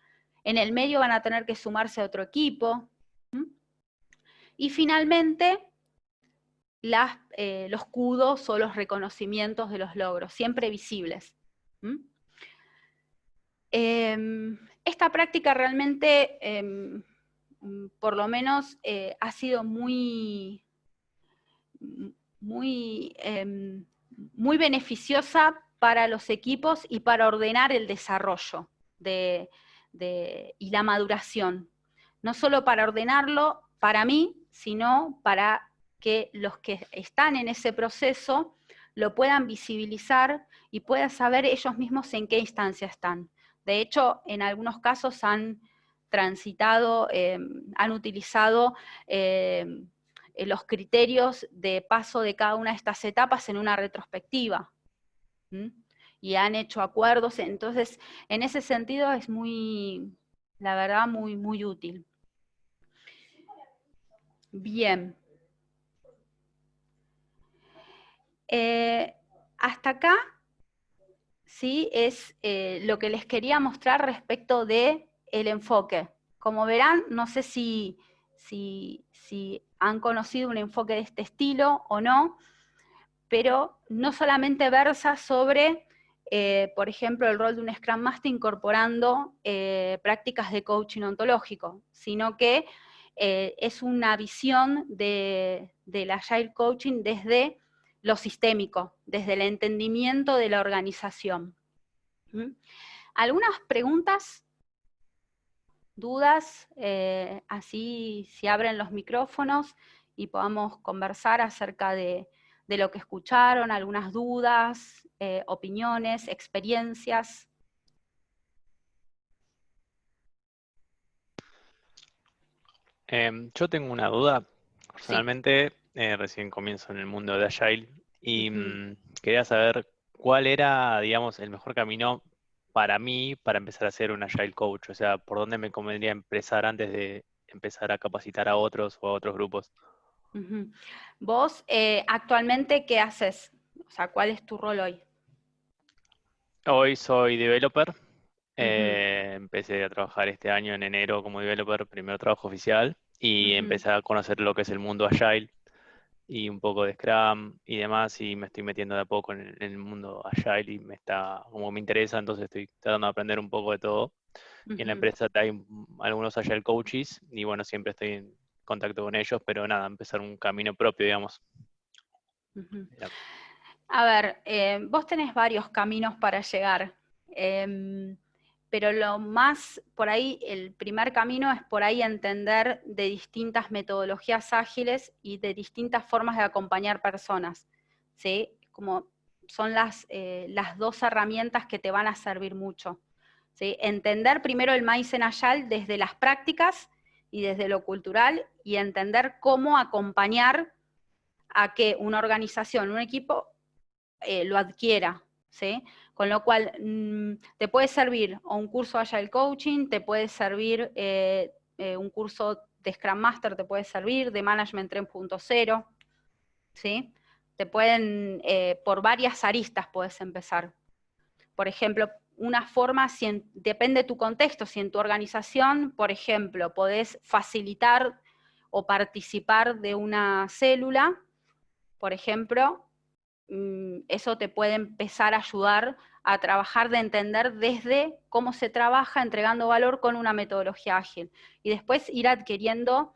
A: En el medio van a tener que sumarse a otro equipo. Y finalmente, los kudos o los reconocimientos de los logros, siempre visibles. Esta práctica realmente, por lo menos, ha sido muy, muy, muy beneficiosa para los equipos y para ordenar el desarrollo y la maduración. No solo para ordenarlo para mí, sino para que los que están en ese proceso lo puedan visibilizar y puedan saber ellos mismos en qué instancia están. De hecho, en algunos casos han transitado, han utilizado los criterios de paso de cada una de estas etapas en una retrospectiva. Y han hecho acuerdos, entonces en ese sentido es muy, la verdad, muy, muy útil. Bien. Hasta acá, sí, es lo que les quería mostrar respecto de el enfoque. Como verán, no sé si han conocido un enfoque de este estilo o no, pero no solamente versa sobre, por ejemplo, el rol de un Scrum Master incorporando prácticas de coaching ontológico, sino que es una visión del Agile Coaching desde lo sistémico, desde el entendimiento de la organización. ¿Algunas preguntas? ¿Dudas? Así se abren los micrófonos y podamos conversar acerca de lo que escucharon, algunas dudas, opiniones, experiencias.
B: Yo tengo una duda.
A: Sí.
B: Personalmente, recién comienzo en el mundo de Agile y
A: Ujú.
B: quería saber cuál era, digamos, el mejor camino para mí para empezar a ser un Agile Coach. O sea, por dónde me convendría empezar antes de empezar a capacitar a otros o a otros grupos.
A: Ujú. ¿Vos actualmente qué haces? O sea, ¿cuál es tu rol hoy?
B: Hoy soy developer.
A: Ujú,
B: Empecé a trabajar este año en enero como developer, primer trabajo oficial, y
A: ujú,
B: empecé a conocer lo que es el mundo Agile y un poco de Scrum y demás, y me estoy metiendo de a poco en el mundo Agile y como me interesa, entonces estoy tratando de aprender un poco de todo. Y en la
A: ujú,
B: empresa hay algunos Agile coaches y bueno, siempre estoy en contacto con ellos, pero nada, empezar un camino propio, digamos.
A: ujú.
B: Era-
A: A ver, vos tenés varios caminos para llegar, pero lo más, por ahí, el primer camino es por ahí entender de distintas metodologías ágiles y de distintas formas de acompañar personas, ¿sí? Como son las dos herramientas que te van a servir mucho, ¿sí? Entender primero el maíz en Agile desde las prácticas y desde lo cultural, y entender cómo acompañar a que una organización, un equipo, lo adquiera, ¿sí? Con lo cual, te puede servir o un curso de Agile Coaching, te puede servir un curso de Scrum Master, te puede servir de Management 3.0, ¿sí? Te pueden, por varias aristas puedes empezar. Por ejemplo, una forma, depende de tu contexto, si en tu organización, por ejemplo, podés facilitar o participar de una célula, por ejemplo, eso te puede empezar a ayudar a trabajar, de entender desde cómo se trabaja entregando valor con una metodología ágil. Y después ir adquiriendo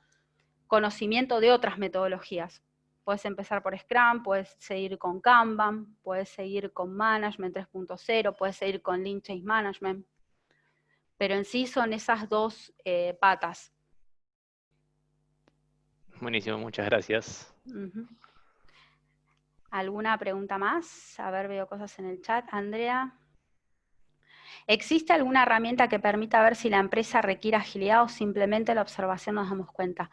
A: conocimiento de otras metodologías. Puedes empezar por Scrum, puedes seguir con Kanban, puedes seguir con Management 3.0, puedes seguir con Lean Change Management. Pero en sí son esas dos patas.
B: Buenísimo, muchas gracias.
A: Uh-huh. ¿Alguna pregunta más? A ver, veo cosas en el chat. Andrea. ¿Existe alguna herramienta que permita ver si la empresa requiere agilidad o simplemente la observación nos damos cuenta?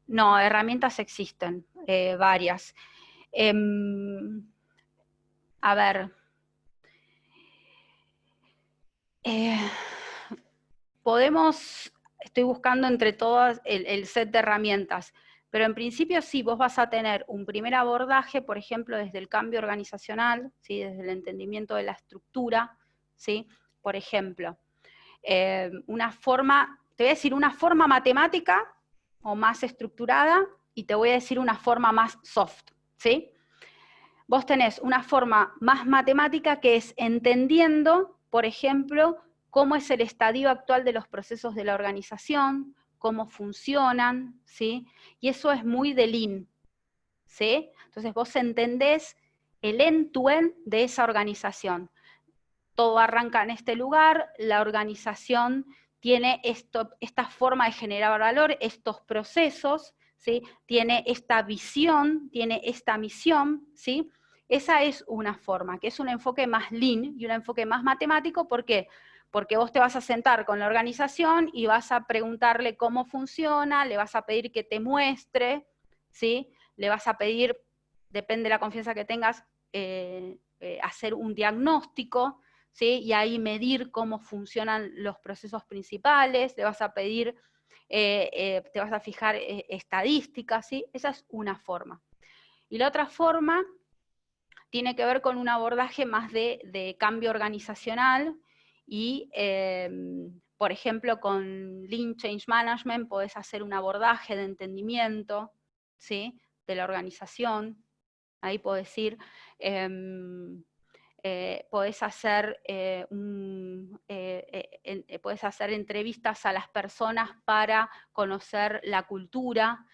A: No, herramientas existen, varias. A ver, estoy buscando entre todas el set de herramientas, pero en principio sí, vos vas a tener un primer abordaje, por ejemplo, desde el cambio organizacional, ¿sí? Desde el entendimiento de la estructura, ¿sí? Por ejemplo, te voy a decir una forma matemática o más estructurada, y te voy a decir una forma más soft, ¿sí? Vos tenés una forma más matemática que es entendiendo, por ejemplo, cómo es el estadio actual de los procesos de la organización, cómo funcionan, ¿sí? Y eso es muy de Lean, ¿sí? Entonces vos entendés el end-to-end de esa organización. Todo arranca en este lugar, la organización tiene esta forma de generar valor, estos procesos, ¿sí? Tiene esta visión, tiene esta misión, ¿sí? Esa es una forma, que es un enfoque más lean y un enfoque más matemático. ¿Por qué? Porque vos te vas a sentar con la organización y vas a preguntarle cómo funciona, le vas a pedir que te muestre, ¿sí? Le vas a pedir, depende de la confianza que tengas, hacer un diagnóstico, ¿sí? Y ahí medir cómo funcionan los procesos principales, le vas a pedir, te vas a fijar estadísticas, ¿sí? Esa es una forma. Y la otra forma tiene que ver con un abordaje más de cambio organizacional y, por ejemplo, con Lean Change Management podés hacer un abordaje de entendimiento, ¿sí? De la organización. Ahí podés ir, podés hacer podés hacer entrevistas a las personas para conocer la cultura,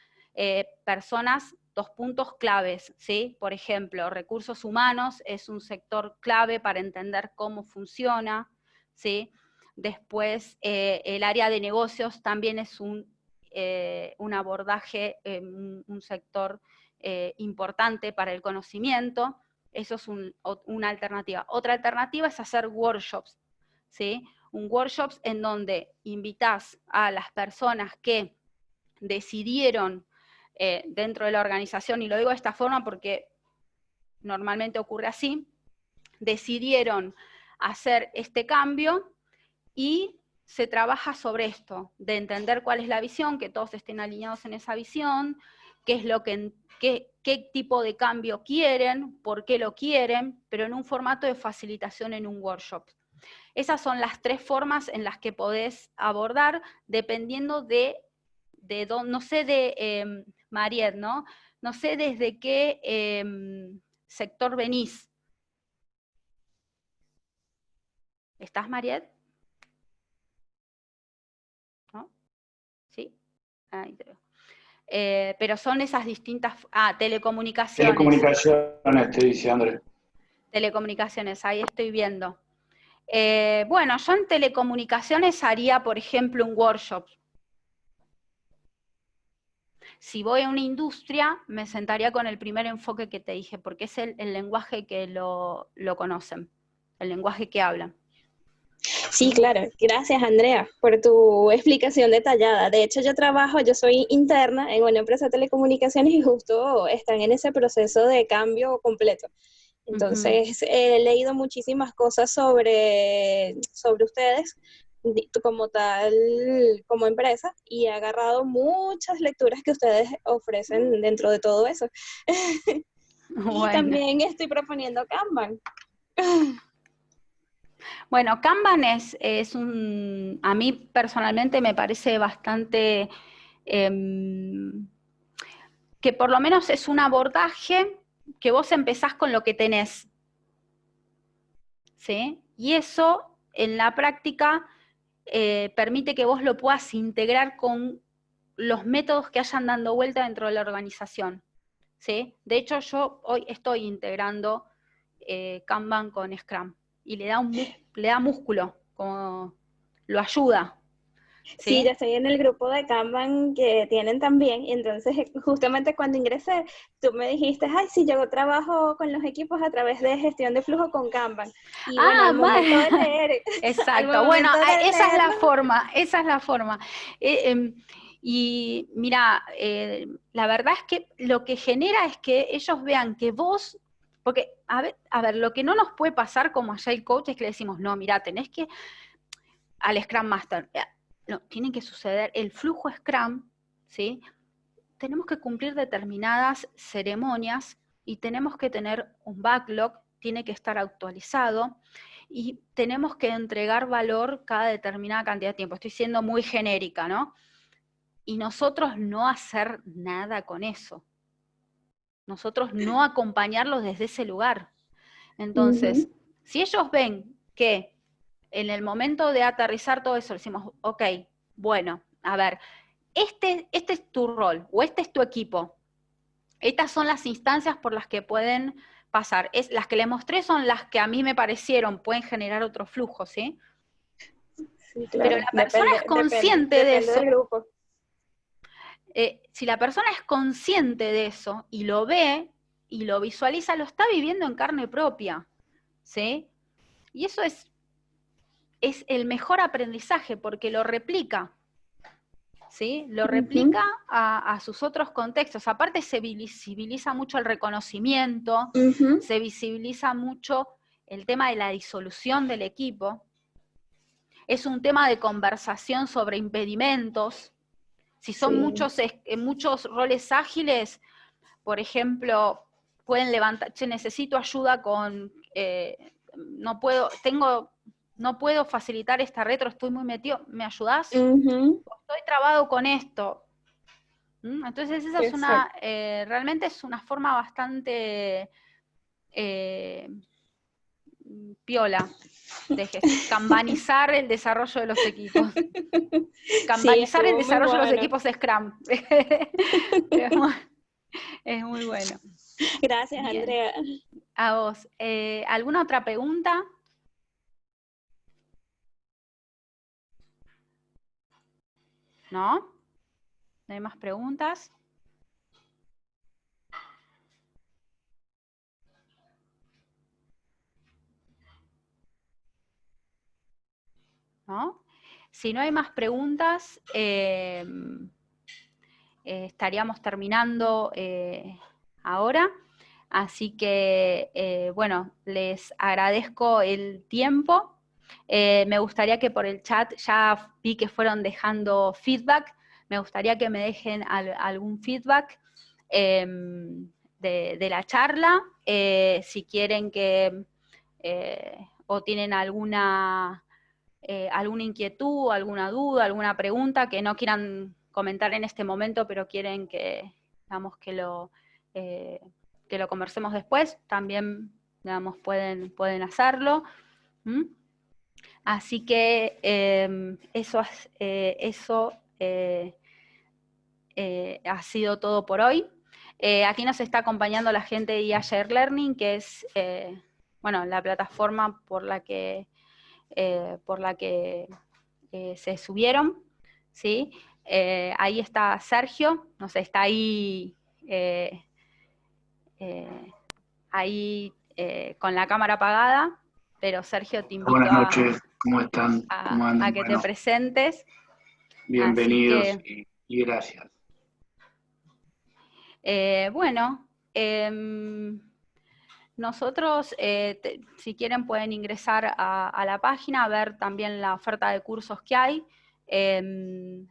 A: personas, 2 puntos claves, ¿sí? Por ejemplo, recursos humanos es un sector clave para entender cómo funciona, ¿sí? Después, el área de negocios también es un abordaje, un sector importante para el conocimiento. Eso es una alternativa. Otra alternativa es hacer workshops, ¿sí? Un workshops en donde invitás a las personas que decidieron dentro de la organización, y lo digo de esta forma porque normalmente ocurre así, decidieron hacer este cambio y se trabaja sobre esto, de entender cuál es la visión, que todos estén alineados en esa visión, qué tipo de cambio quieren, por qué lo quieren, pero en un formato de facilitación en un workshop. Esas son las 3 formas en las que podés abordar, dependiendo de no sé, Mariet, ¿no? No sé desde qué sector venís. ¿Estás, Mariet? ¿No? ¿Sí? Ahí te veo. Pero son esas distintas... telecomunicaciones.
C: Telecomunicaciones, te dice Andrés.
A: Telecomunicaciones, ahí estoy viendo. Bueno, yo en telecomunicaciones haría, por ejemplo, un workshop. Si voy a una industria, me sentaría con el primer enfoque que te dije, porque es el lenguaje que lo conocen, el lenguaje que hablan.
D: Sí, claro. Gracias, Andrea, por tu explicación detallada. De hecho, yo soy interna en una empresa de telecomunicaciones y justo están en ese proceso de cambio completo. Entonces, he leído muchísimas cosas sobre ustedes como tal, como empresa, y he agarrado muchas lecturas que ustedes ofrecen dentro de todo eso.
A: Bueno.
D: Y también estoy proponiendo Kanban.
A: Bueno, Kanban a mí personalmente me parece bastante, que por lo menos es un abordaje que vos empezás con lo que tenés, ¿sí? Y eso, en la práctica, permite que vos lo puedas integrar con los métodos que hayan dando vuelta dentro de la organización, ¿sí? De hecho, yo hoy estoy integrando Kanban con Scrum, y le da músculo, como lo ayuda.
D: Sí, yo estoy en el grupo de Kanban que tienen también, y entonces justamente cuando ingresé, tú me dijiste, ay, sí, yo trabajo con los equipos a través de gestión de flujo con Kanban. Y bueno, al momento de leer, al
A: Exacto, bueno,
D: momento de
A: esa es la
D: leerlo,
A: forma, esa es la forma. Y mira, la verdad es que lo que genera es que ellos vean que vos, porque a ver, lo que no nos puede pasar como Agile Coach es que le decimos, no, mira, tenés que, al Scrum Master, no, tiene que suceder, el flujo Scrum, ¿sí? Tenemos que cumplir determinadas ceremonias y tenemos que tener un backlog, tiene que estar actualizado y tenemos que entregar valor cada determinada cantidad de tiempo. Estoy siendo muy genérica, ¿no? Y nosotros no hacer nada con eso. Nosotros no acompañarlos desde ese lugar. Entonces, si ellos ven que en el momento de aterrizar todo eso, decimos, ok, bueno, a ver, este es tu rol o este es tu equipo. Estas son las instancias por las que pueden pasar. Las que les mostré son las que a mí me parecieron, pueden generar otro flujo, ¿sí?
D: sí,
A: Pero
D: claro,
A: la persona es consciente de
D: depende
A: eso.
D: del grupo.
A: Si la persona es consciente de eso y lo ve y lo visualiza, lo está viviendo en carne propia, ¿sí? Y eso es el mejor aprendizaje porque lo replica, ¿sí? Lo replica a sus otros contextos. Aparte se visibiliza mucho el reconocimiento, se visibiliza mucho el tema de la disolución del equipo. Es un tema de conversación sobre impedimentos. Si son muchos roles ágiles, por ejemplo, pueden levantar, che, necesito ayuda con, no puedo facilitar esta retro, estoy muy metido, ¿me ayudás? Estoy trabado con esto. Entonces esa es realmente es una forma bastante piola de kanbanizar el desarrollo de los equipos. Kanbanizar el desarrollo de los equipos Scrum. Es muy bueno.
D: Gracias,
A: Bien.
D: Andrea.
A: A vos. ¿Alguna otra pregunta? ¿No? ¿No hay más preguntas? ¿No? Si no hay más preguntas, estaríamos terminando ahora. Así que, bueno, les agradezco el tiempo. Me gustaría que por el chat, ya vi que fueron dejando feedback, me gustaría que me dejen algún feedback de la charla, si quieren que, o tienen alguna inquietud, alguna duda, alguna pregunta que no quieran comentar en este momento, pero quieren que, digamos, que lo conversemos después, también, digamos, pueden hacerlo. Así que eso ha sido todo por hoy. Aquí nos está acompañando la gente de Agile Learning, que es bueno, la plataforma por la que se subieron, ¿sí? Ahí está Sergio, no sé, está ahí, con la cámara apagada, pero Sergio te invito
C: Buenas noches, ¿cómo están? ¿Cómo andan?
A: a que te presentes.
C: Bienvenidos
A: Así que,
C: y gracias.
A: bueno, nosotros, si quieren, pueden ingresar a la página, a ver también la oferta de cursos que hay.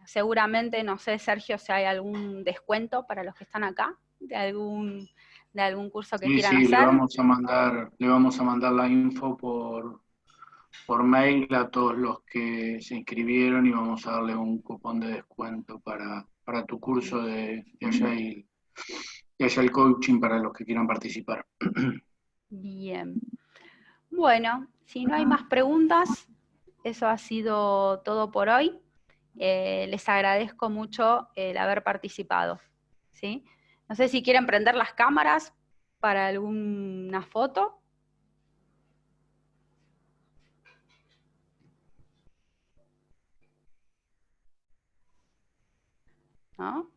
A: Seguramente, no sé, Sergio, si hay algún descuento para los que están acá, de algún curso que quieran
C: Sí,
A: hacer.
C: le vamos a mandar la info por mail a todos los que se inscribieron y vamos a darle un cupón de descuento para tu curso de Agile Coaching para los que quieran participar.
A: Bien. Bueno, si no hay más preguntas, eso ha sido todo por hoy. Les agradezco mucho el haber participado, ¿sí? No sé si quieren prender las cámaras para alguna foto. ¿no?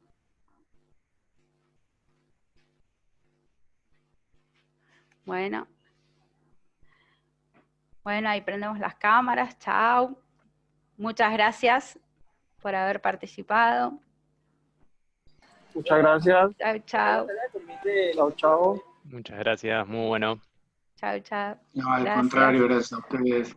A: Bueno. Bueno, ahí prendemos las cámaras. Chao. Muchas gracias por haber participado.
E: Muchas gracias.
A: Chao, chao.
E: Chao, chao.
B: Muchas gracias, muy bueno.
A: Chao, chao.
C: No, al
A: Gracias.
C: contrario, gracias a ustedes.